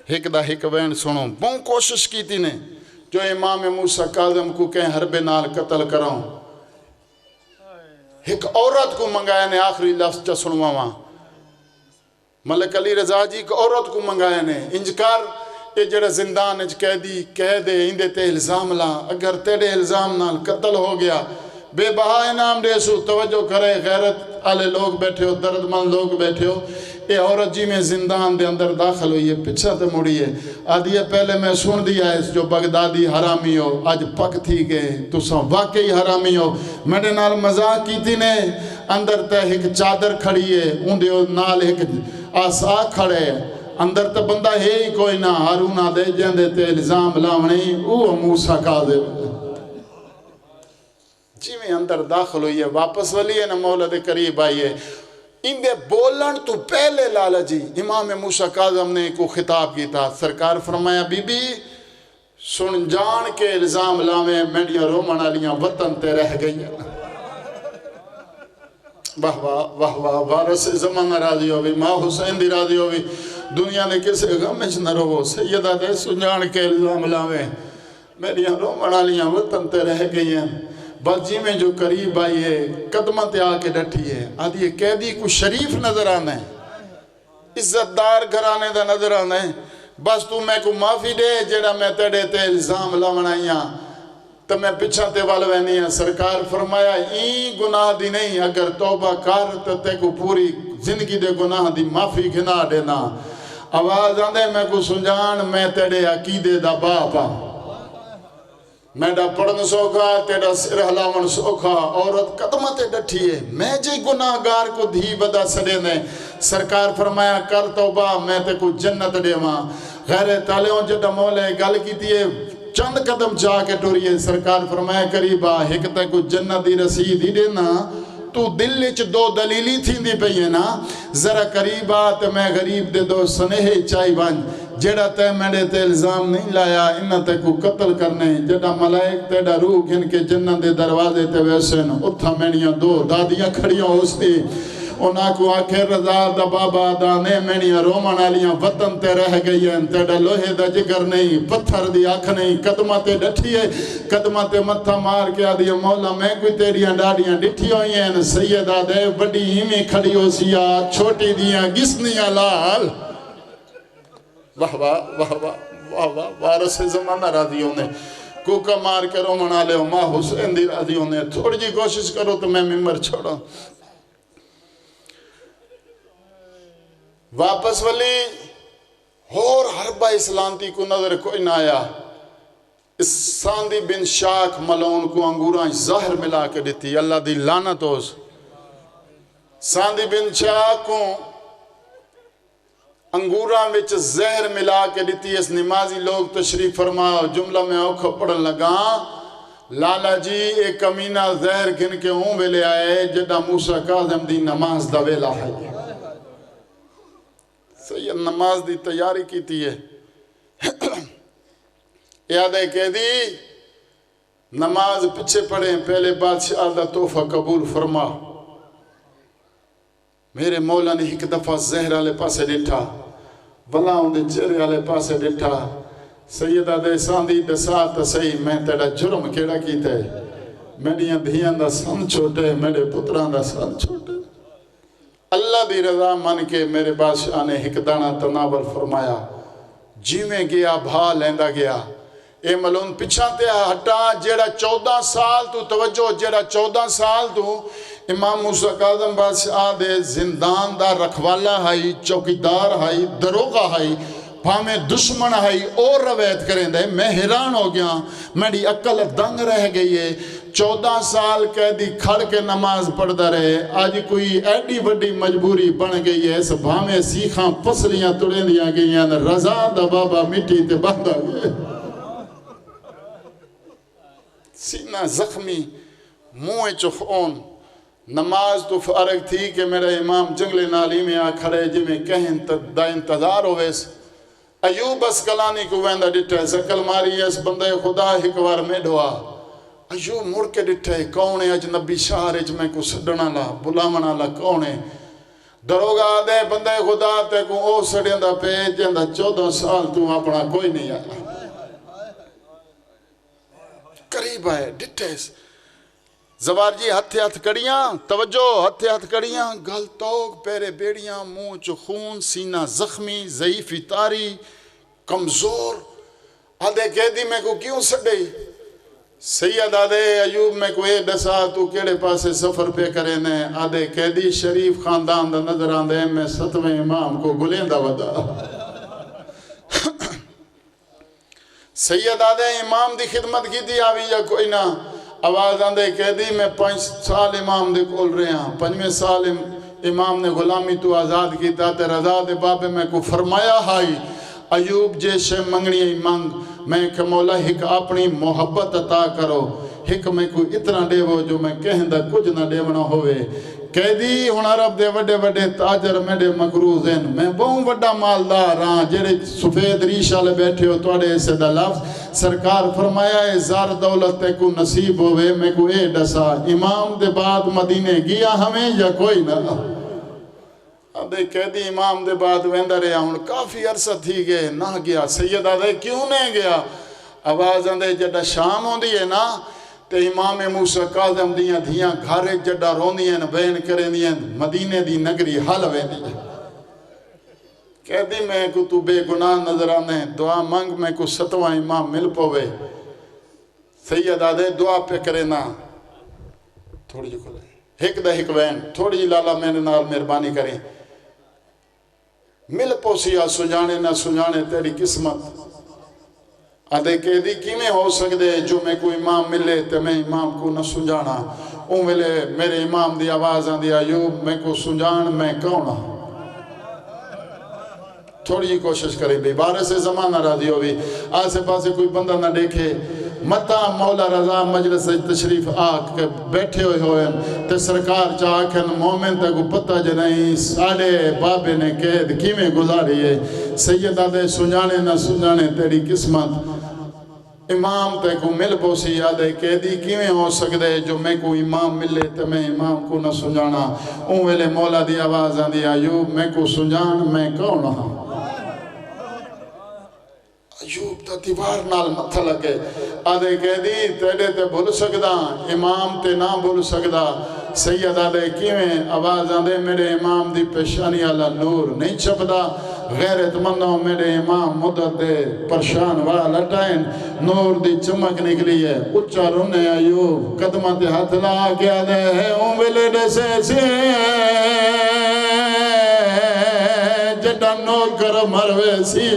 ایک دا ایک وین سنو بہت کوشش کی تھی نے جو امام موسیٰ کاظم کو کہیں حرب نال قتل کراؤں ایک عورت کو منگایا نے آخری لفظ چا سنوا وہاں ملک علی رضا جی ایک عورت کو منگایا نے انجکار یہ جڑا زندان اچ قیدی کہہ دے اندے تے الزام لا اگر تیرے الزام نال قتل ہو گیا بے بہا انعام دے سو توجہ کرے غیرت آلے لوگ بیٹھے ہو درد مند لوگ بیٹھے ہو اے عورت جی میں زندان دے اندر داخل ہوئی ہے پچھا تے مڑی ہے آدھی ہے پہلے میں سن دیا ہے جو بغدادی حرامی ہو آج پک تھی گئے تو سن واقعی حرامی ہو میرے نال مزاق کی تھی نے اندر تے ایک چادر کھڑی ہے ان دے نال ایک آسا کھڑے ہے اندر تے بندہ ہے ہی کوئی نہ ہارونہ دے جندے تے الزام لاؤنی او موسیٰ کاظم جی میں اندر داخل ہوئی ہے واپس ولی ہے نا مولا دے قریب آئی ہے ان دے بولن تو پہلے لالا جی امام موسیٰ کاظم نے کو خطاب کی تھا سرکار فرمایا بی بی سن جان کے الزام لاویں میڈیاں رومن آلیاں وطن تے رہ گئی ہیں واہ واہ واہ واہ وارث زمانہ راضی ہوئی ماں حسین دی راضی ہوئی دنیا نے کسے غمش نہ رہو سیدہ دے سن جان کے الزام لاویں میڈیاں رومن آلیاں وطن تے رہ گئی ہیں بس جی میں جو قریب آئی ہے قدمہ تے آ کے ڈٹھی ہے آدھی قیدی کو شریف نظر آنا ہے عزت دار گھرانے دا نظر آنا ہے بس تو میں کو معافی دے جیڑا میں تیڑے تے الزام لاؤنائیاں تو میں پچھا تے والوینی ہیں سرکار فرمایا این گناہ دی نہیں اگر توبہ کر تو تے کو پوری زندگی دے گناہ دی معافی گنا دینا آواز آندے میں کو سنجان میں تیڑے عقیدے دا باپا میڈا پڑھن سوکھا تیڑا سر ہلاون سوکھا عورت قدمہ تے ڈٹھی ہے میں جی گناہ گار کو دھی بدا سڑے نے سرکار فرمایا کر توبہ میں تے کو جنت دیواں غیر تالیوں جڑا مولا گل کیتی ہے چند قدم جا کے ٹوریے سرکار فرمایا قریبا ایک تے کو جنت دی رسید ہی دینا تو دل وچ دو دلیلی تھیندی پئی ہے نا ذرا قریبا تے میں غریب دے دو سنہے چائی ون جڑا تے میرے تے الزام نہیں لایا انہاں تے کو قتل کرنے جڑا ملائک تیڑا روح گن کے جنت دے دروازے تے ویسن اتھا میڑیاں دو دادیاں کھڑیاں اس دی انہاں کو آخر رضا دا بابا دانے میڑیاں رومن والیاں وطن تے رہ گئی ہیں تیڑا لوہے دا جگر نہیں پتھر دی آنکھ نہیں قدمہ تے ڈٹھی ہے قدمہ تے متھا مار کے آدھی مولا میں کوئی تیریاں ڈاڑیاں ڈٹھی ہوئی ہیں سیدہ دے بڑی ہیمی کھڑی ہو سیا چھوٹی دیاں گسنیاں لال واہ واہ واہ واہ واہ واہ وارث زمانہ راضی ہونے کوکا مار کے رومن آلے ہو ماں حسین دی راضی ہونے تھوڑی جی کوشش کرو تو میں ممبر چھوڑا واپس والی اور حربہ اسلامتی کو نظر کوئی نہ آیا اس ساندی بن شاک ملون کو انگوراں زہر ملا کے دیتی اللہ دی لعنت ہوس ساندی بن شاک کو انگوراں وچ زہر ملا کے دیتی اس نمازی لوگ تشریف فرماؤ جملہ میں اوکھا پڑھن لگا لالا جی ایک کمینہ زہر گن کے ہوں ویلے آئے جدہ موسیٰ کاظم دی نماز دا ویلا ہے سید نماز دی تیاری کیتی ہے یادیں کہہ دی نماز پچھے پڑھیں پہلے بادشاہ دا تحفہ قبول فرما میرے مولا نے ایک دفعہ زہر والے پاسے ڈٹھا بلاؤں دے چہرے والے پاسے ڈٹھا سیدہ دے ساندی دے ساتھ صحیح میں تیرا جرم کیڑا کیتا ہے میڈیاں دھیاں دا سن چھوٹے میرے پتران دا سن چھوٹے اللہ دی رضا من کے میرے بادشاہ نے ایک دانہ تناول فرمایا جی میں گیا بھا لیندہ گیا اے ملون پچھا تے ہٹا جیڑا 14 سال تو توجہ جیڑا 14 سال تو امام موسیٰ کاظم بادشاہ دے زندان دا رکھوالا ہائی چوکیدار ہائی دروغہ ہائی پھامے دشمن ہائی اور رویت کریں دے میں حیران ہو گیا میری عقل دنگ رہ گئی ہے 14 سال قیدی کھڑ کے نماز پڑھ دا رہے آج کوئی ایڈی بڑی مجبوری بن گئی ہے اس بھامے سیخاں پسلیاں توڑیں دیا گئی ہیں رضا دا بابا مٹی تے باندھا گئے سینہ زخمی منہ چخون نماز تو فارغ تھی کہ میرا امام جنگل نالی میں آ کھڑے جی میں کہیں دا انتظار ہوئیس ایوب اسکلانی کو ویندہ ڈٹھے سکل ماری اس بندے خدا ہکوار میں ڈھوا ایوب مڑ کے ڈٹھے کونے اجنبی شہر میں کو سڈنا لا بلاونا لا کونے دروگا دے بندے خدا تے کو او سڑیں دا پیج جندہ 14 سال تو اپنا کوئی نہیں آیا قریب ہے ڈٹھے زوار جی ہتھ کڑیاں توجہ ہتھ کڑیاں گل توگ پیرے بیڑیاں منہ چو خون سینہ زخمی ضعیفی تاری کمزور آدھے قیدی میں کو کیوں سڑے سید آدھے ایوب میں کو اے ڈسا تو کیڑے پاسے سفر پہ کرے نے آدھے قیدی شریف خاندان دا نظر آندھے میں 7ویں امام کو گلیندہ ودا سید آدھے امام دی خدمت کی دی آوی یا کوئی نہ آواز آندھے قیدی میں 5 سال امام دے کھول رہے ہیں 5ویں سال امام نے غلامی تو آزاد کی تے رضا دے بابے میں کو فرمایا ہائی ایوب جیسے منگنی منگ میں کہ مولا ہک اپنی محبت عطا کرو ہک میں کو اتنا دے وہ جو میں کہیں دا کچھ نہ دیونا ہوئے قیدی ہن عرب دے وڈے وڈے تاجر میڈے مقروض ہیں میں بہوں وڈا مالدار ہاں جڑے سفید ریش والے بیٹھے ہو تواڈے ایسے دا لفظ سرکار فرمایا ہے زار دولت تے کو نصیب ہوئے میں کو اے ڈسا امام دے بعد مدینے گیا ہمیں یا کوئی نہ آدھے قیدی امام دے بعد ویندہ رہا ہوں کافی عرصہ تھی گئے نہ گیا سید آدھے کیوں نہیں گیا آواز آدھے جڑا شام ہوں دیئے نا تے امام موسیٰ کاظم دیاں دھیاں گھارے جڑا رون دیاں بین کریں دیاں مدینے دی نگری حل وے دیاں قیدی میں کو تو بے گناہ نظر آنے دعا منگ میں کو 7واں امام مل پوے سید آدھے دعا پہ کرے نا تھوڑی جو کھلے ہک دا ہک وین تھوڑی جی لالا میں نے نال مہربانی کریں مل پوسیا سجانے نہ سجانے تیری قسمت آدھے قیدی کی میں ہو سکتے جو میں کو امام ملے تے میں امام کو نہ سجانا اون ملے میرے امام دی آواز آن دیا ایوب میں کو سجان میں کونا تھوڑی جی کوشش کریں بھی بارے سے زمانہ راضی ہوئی آسے پاسے کوئی بندہ نہ دیکھے متا مولا رضا مجلس تشریف آکھ کے بیٹھے ہوئے تے سرکار چاکھن مومن تے کو پتہ جنہیں ساڑے بابے نے قید کیویں گزاری ہے سیدہ دے سنجانے نہ سنجانے تیری قسمت امام تے کو مل پوسی یادے قیدی کیویں ہو سکدے جو میں کو امام ملے تے میں امام کو نہ سنجانا اون ویلے مولا دی آواز آندی ایوب میں کو سنجان میں کون ہاں ایوب تا دیوار نال متھا لگے آدھے قیدی تیڑے تے بھول سکدا امام تے نہ بھول سکدا سید آدھے کیویں آواز آندے میرے امام دی پیشانی والا نور نہیں چھپدا غیرت مندوں میرے امام مدد دے پرشان والا لٹائن نور دی چمک نکلی ہے اچھا رونے ایوب قدمہ تے ہاتھ لا کے آدھے ہے اون ویلے ڈسے سے جڑا نوکر مروے سی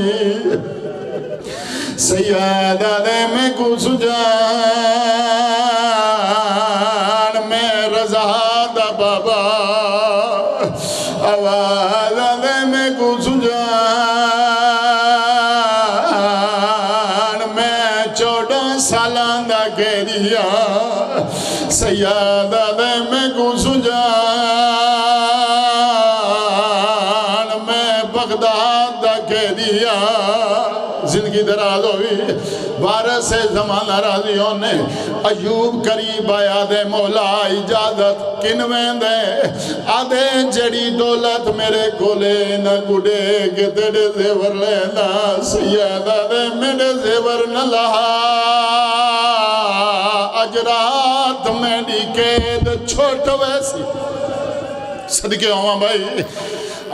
سیادہ دے میں کو سجان میں رضا دا بابا آواز دے میں کو سجان میں 14 سالان دا قیدیا سیادہ دے میں کو سجان میں بغداد دا قیدیا زندگی دراز ہوئی بارہ سے زمانہ راضیوں نے ایوب قریب آیا دے مولا اجازت کنویں دے آدھے جڑی دولت میرے کولے نہ گڑے کہ تیرے زیور لینا سیادہ دے میرے زیور نہ لہا اجرات میری قید چھوٹ ویسی صدقے ہوں بھائی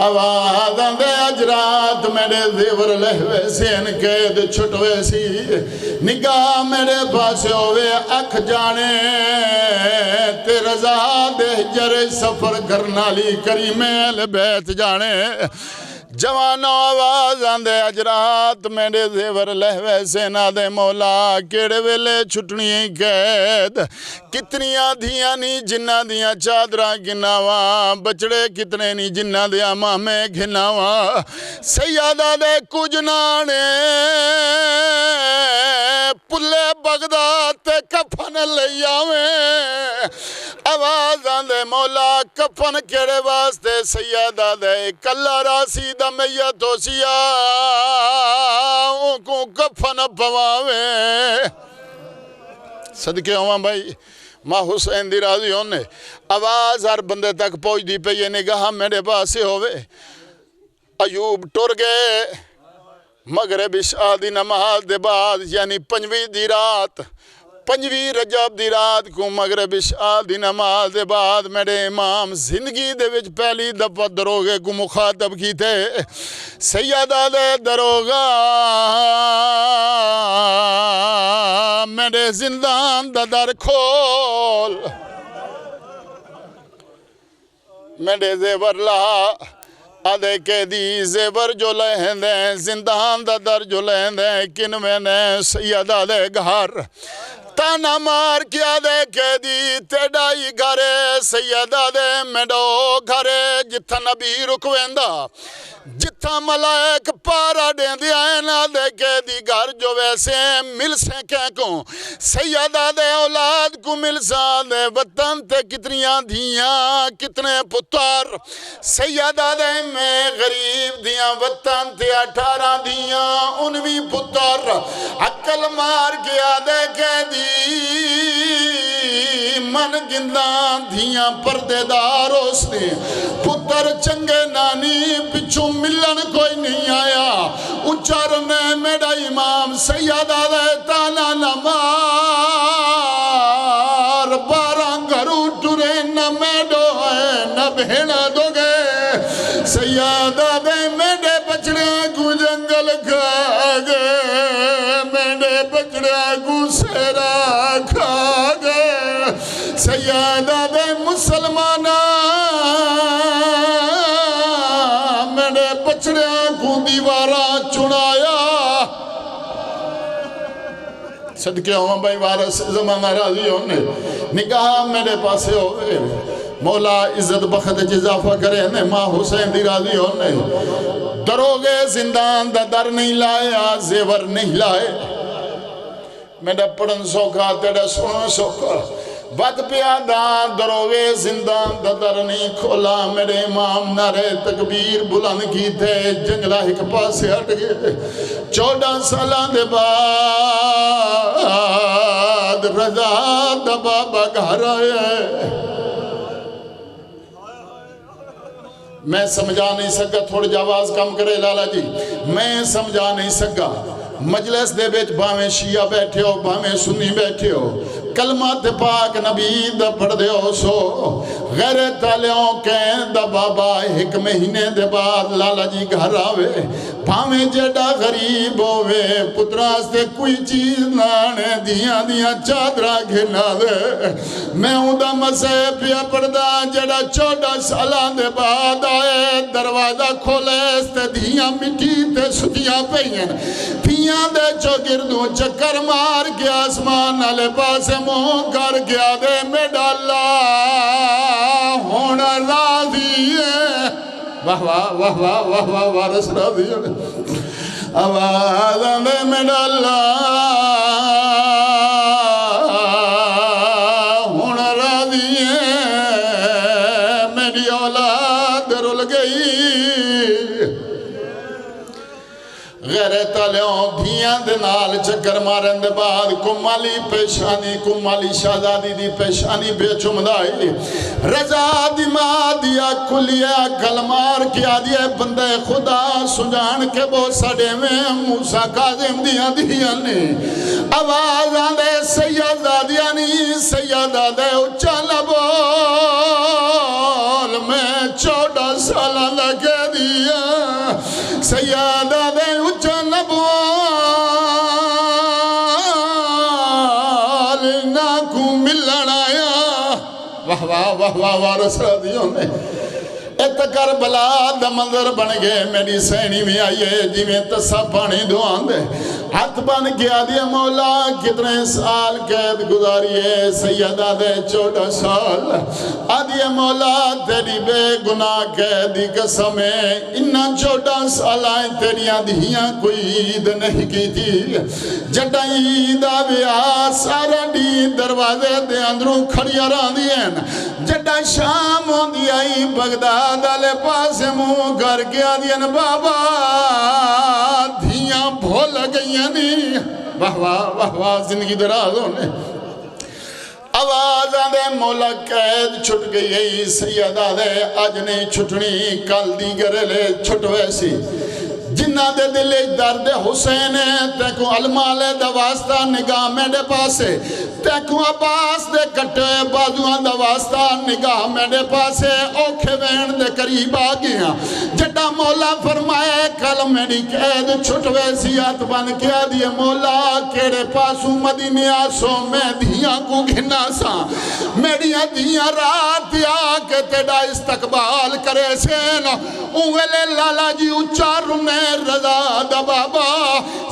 آواز دے اجرات میرے زیور لہوے سے ان قید چھٹوے سی نگاہ میرے پاس ہوئے اکھ جانے تے رضا دے جرے سفر کرنا لی کریمیل بیت جانے جوانو آواز آندے اجرات میرے زیور لہوے سے نہ دے مولا کیڑے ویلے چھٹنی قید کتنیاں دھیاں نی جنہ دیاں چادرہ گناواں بچڑے کتنے نی جنہ دیاں مامے گھناواں سیادہ دے کچھ نانے پلے بغداد تے کفن لیاویں آواز آندے مولا کفن کیڑے واسطے سیادہ دے کلا راسی دا میت ہو سیا ان کو کفن پواویں صدقے ہوا بھائی ماں حسین دی راضی ہونے آواز ہر بندے تک پہنچ دی پہ یہ نگاہ میرے پاس سے ہوئے ایوب ٹر گئے مغرب عشاء دی نماز دے بعد یعنی 5ویں دی رات 5ویں رجب دی رات کو مغرب عشاء دی نماز دے بعد میرے امام زندگی دے وچ پہلی دفعہ دروگے کو مخاطب کی تھے سیدہ دے دروگا میرے زندان دا در کھول میرے زیور لا آدھے قیدی زیور جو لہندیں زندان دا در جو لہندیں کنویں نے سیدہ دے گھر تانا مار کیا دے قیدی تیڑائی گھرے سیدہ دے میڈو گھرے جتھا نبی رکویندہ جتھا ملائک پارا دیں دیا نا دے قیدی گھر جو ویسے مل سکیں کوں سیدہ دے اولاد کو مل سا دے وطن تے کتنیاں دھیاں کتنے پتر سیدہ دے میں غریب دیاں وطن تے 18 دھیاں 19 پتر عقل مار گیا دے قیدی من گندان دھیاں پردے دار اس نے پتر چنگے نانی پچھو ملن کوئی نہیں آیا اچارنے میرا امام سیدہ دے تانا نمار 12 گھرو ٹرے نہ میڈو ہے نہ بھیڑا دو گے سیدہ دے میڈے بچڑے کو جنگل کھا گے میڈے بچڑے کو سیرا کھا گے سیدہ دے مسلمانہ میرے بچڑے کو دیوارہ چڑھایا صدقے ہوں بھائی وارث زمانہ راضی ہونے نگاہ میرے پاسے ہوئے مولا عزت بخت اضافہ کرے نے ماں حسین دی راضی ہونے دروگے زندان دا در نہیں لایا زیور نہیں لائے میرا پڑھن سوکھا تیرا سنن سوکھا بد پیادہ دروگے زندان دا در نہیں کھولا میرے امام نعرے تکبیر بلند کی تھے جنگلہ ایک پاسے ہٹ گئے 14 سالان دے بعد رضا دا بابا گھر آئے میں سمجھا نہیں سکا تھوڑی جاواز کم کرے لالا جی میں سمجھا نہیں سکا مجلس دے بیچ باہمیں شیعہ بیٹھے ہو باہمیں سنی بیٹھے ہو کلمات پاک نبی دا پڑھ دے ہو سو غیر تالیوں کہیں دا بابا 1 مہینے دے بعد لالا جی گھر آوے باہمیں جیڑا غریب ہوئے پتراس دے کوئی چیز نانے دیاں چادرہ گھنا دے میں ہوں دا مسئلہ پیا پڑھدا جیڑا 14 سالان دے بعد آئے دروازہ کھولے استے دیاں مٹی تے ستیاں پیاں دے چوکردوں چکر مار کے آسمان علی پاسے موں کر گیا دے میڈا اللہ ہونا راضی ہے واہ واہ واہ واہ واہ واہ وارس راضی ہے آواز دے میڈا اللہ ہونا راضی ہے میری اولاد رل گئی غیر تالیوں دھیاں دنال چکر مارن دے بعد کمالی شہزادی دی پیشانی بے چمدائی رضا دی ماں دیا کلیا کلمار کیا دیا بندے خدا سجان کے بو سڑے میں موسیٰ کاظم دیا نے آواز آدھے سیدہ دے اچھالا بول میں 14 سالہ لگے دیا سیدہ دے اچھالا بول نہ کو ملن آیا واہ واہ واہ واہ واہ رسرہ دیوں نے کربلا دا منظر بن گئے میری سینی میں آئیے جی میں تسا پانی دعان دے ہاتھ بن گیا دیا مولا کتنے سال قید گزاریے سیدہ دے 14 سال آدھیا مولا تیری بے گناہ قیدی قسمیں انہا 14 سال آئیں تیریاں دھیاں کوئی عید نہیں کی تھی جڑا عید آویا سارا دی دروازے دے اندروں کھڑیا رہا دیا جڑا شام ہوں دی آئی بغداد آلے پاس موں گھر گیا دیا بابا دھیاں بھول گئیاں نہیں واہ واہ واہ واہ زندگی درازوں نے آواز آدھے مولا قید چھٹ گئی سیدہ دے آج نہیں چھٹنی کل دیگر لے چھٹ ویسی جنہ دے دلے درد حسین تیکو المال دا واسطہ نگاہ میرے پاسے تیکو عباس دے کٹے بازوان دا واسطہ نگاہ میرے پاسے اوکھے وین دے قریب آگیا جٹا مولا فرمائے کل میری قید چھٹوے سیات بن کیا دیے مولا کیڑے پاسوں مدینے آسوں میں دھیاں کو گھنا سا میری دھیاں رات آکے تیڑا استقبال کرے سین اوہلے لالا جی اچار میں رضا دا بابا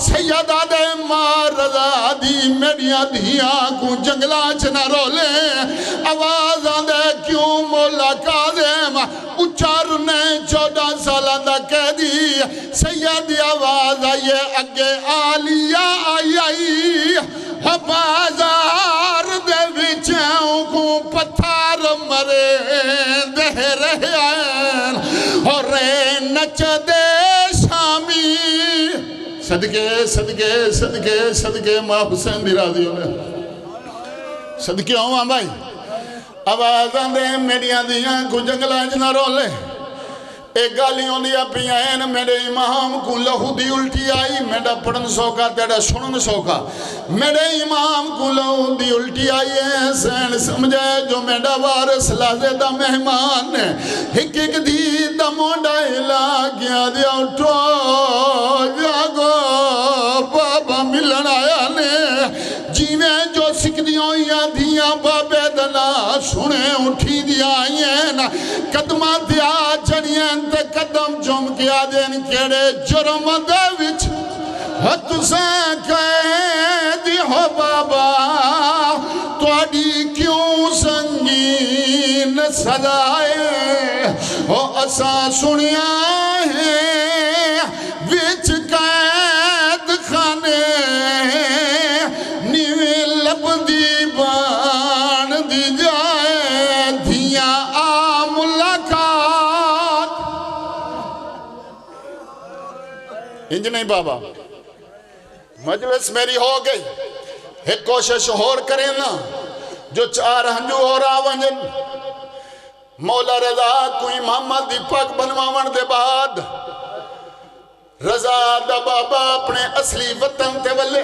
سیدہ دے ماں رضا دی میریاں دھیاں کو جنگلہ چنا رولے آوازاں دے کیوں مولا کاظم اچار نے 14 سالان دا کہہ دی سیدی آواز آئیے اگے آلیا آئی بازار دے وچوں کو پتھار مرے دے رہے آئین اور نچ دے صدقے ماں حسین دی راضی ہونے صدقے ہوں بھائی آوازاں دے میریاں دیاں کو جنگلہ جنا رولے ایک گالیوں دیا پیائن میرے امام کو لہو دی الٹی آئی میرا پڑھن سوکا تیرا سنن سوکا میرے امام کو لہو دی الٹی آئی ہے سین سمجھے جو میرا وارث لازے دا مہمان ہے ایک دی دا موڑا گیا دیا اٹھو جاگو بابا ملن آیا نے جیویں جو سکھدیوں یا دھیاں بابے دنا سنے اٹھی دیا آئین قدمہ دیا چڑھین تے قدم جم کیا دین کیڑے جرم دے وچ ہت سے کہے دی ہو بابا توڑی کیوں سنگین سجائے ہو اسا سنیا ہے انج نہیں بابا مجلس میری ہو گئی ایک کوشش اور کریں نا جو 4 ہنجو اور آونجن مولا رضا کوئی محمد دی پاک بنواون دے بعد رضا دا بابا اپنے اصلی وطن تے ولے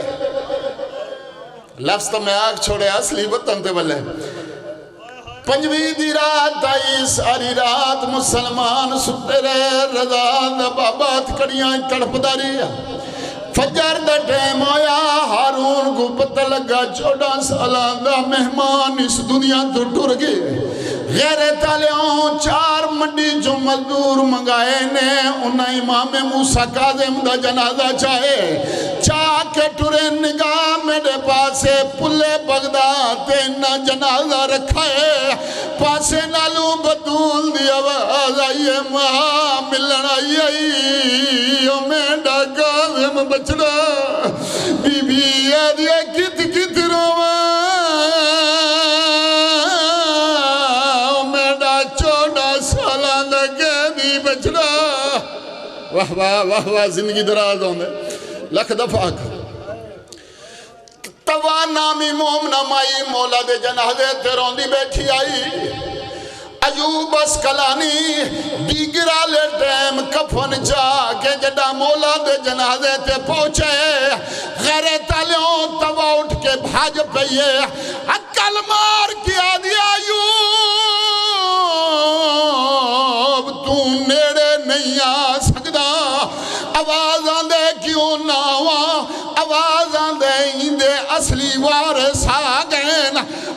لفظ تو میں آگ چھوڑے اصلی وطن تے ولے 5ویں دی رات آئی ساری رات مسلمان ستے رہے رضا دا بابا کڑیاں تڑپ داری فجر دا ٹیم آیا ہارون کو پتہ لگا 14 سالان دا مہمان اس دنیا تو ٹر گئے غیر تالیوں 4 منڈی جو مزدور منگائے نے انہیں امام موسیٰ کاظم دا جنازہ چاہے چاہ کے ٹرے نگاہ میرے پاسے پلے بغداد تینا جنازہ رکھائے پاسے نالوں بدول دی آواز آئیے مہا ملن آئی میرا کاظم بچڑا بی بی آدھیا کت کت روان واہ واہ واہ واہ زندگی دراز ہوندے لکھ دفعہ توا نامی مومنہ مائی مولا دے جنازے تے روندی بیٹھی آئی ایوب اسکلانی دیگرہ لے ٹیم کفن جا کے جڑا مولا دے جنازے تے پہنچے غیر تالیوں توا اٹھ کے بھاج پئیے عقل مار کیا دیا ایوب تو نیڑے نہیں آ سکدا آوازاں دے کیوں نہ ہوا آوازاں دے اندے اصلی وارث آ گئے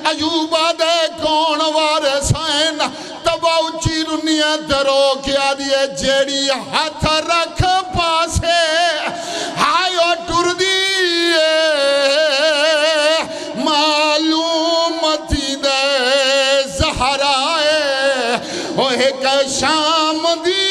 ایوبہ دے کون وارث آئیں تبا اچھی رنیاں درو کیا دیئے جیڑی ہاتھ رکھ پاسے ہائیو ٹر دیئے معلومتی دے زہرائے وہ ایک شام دی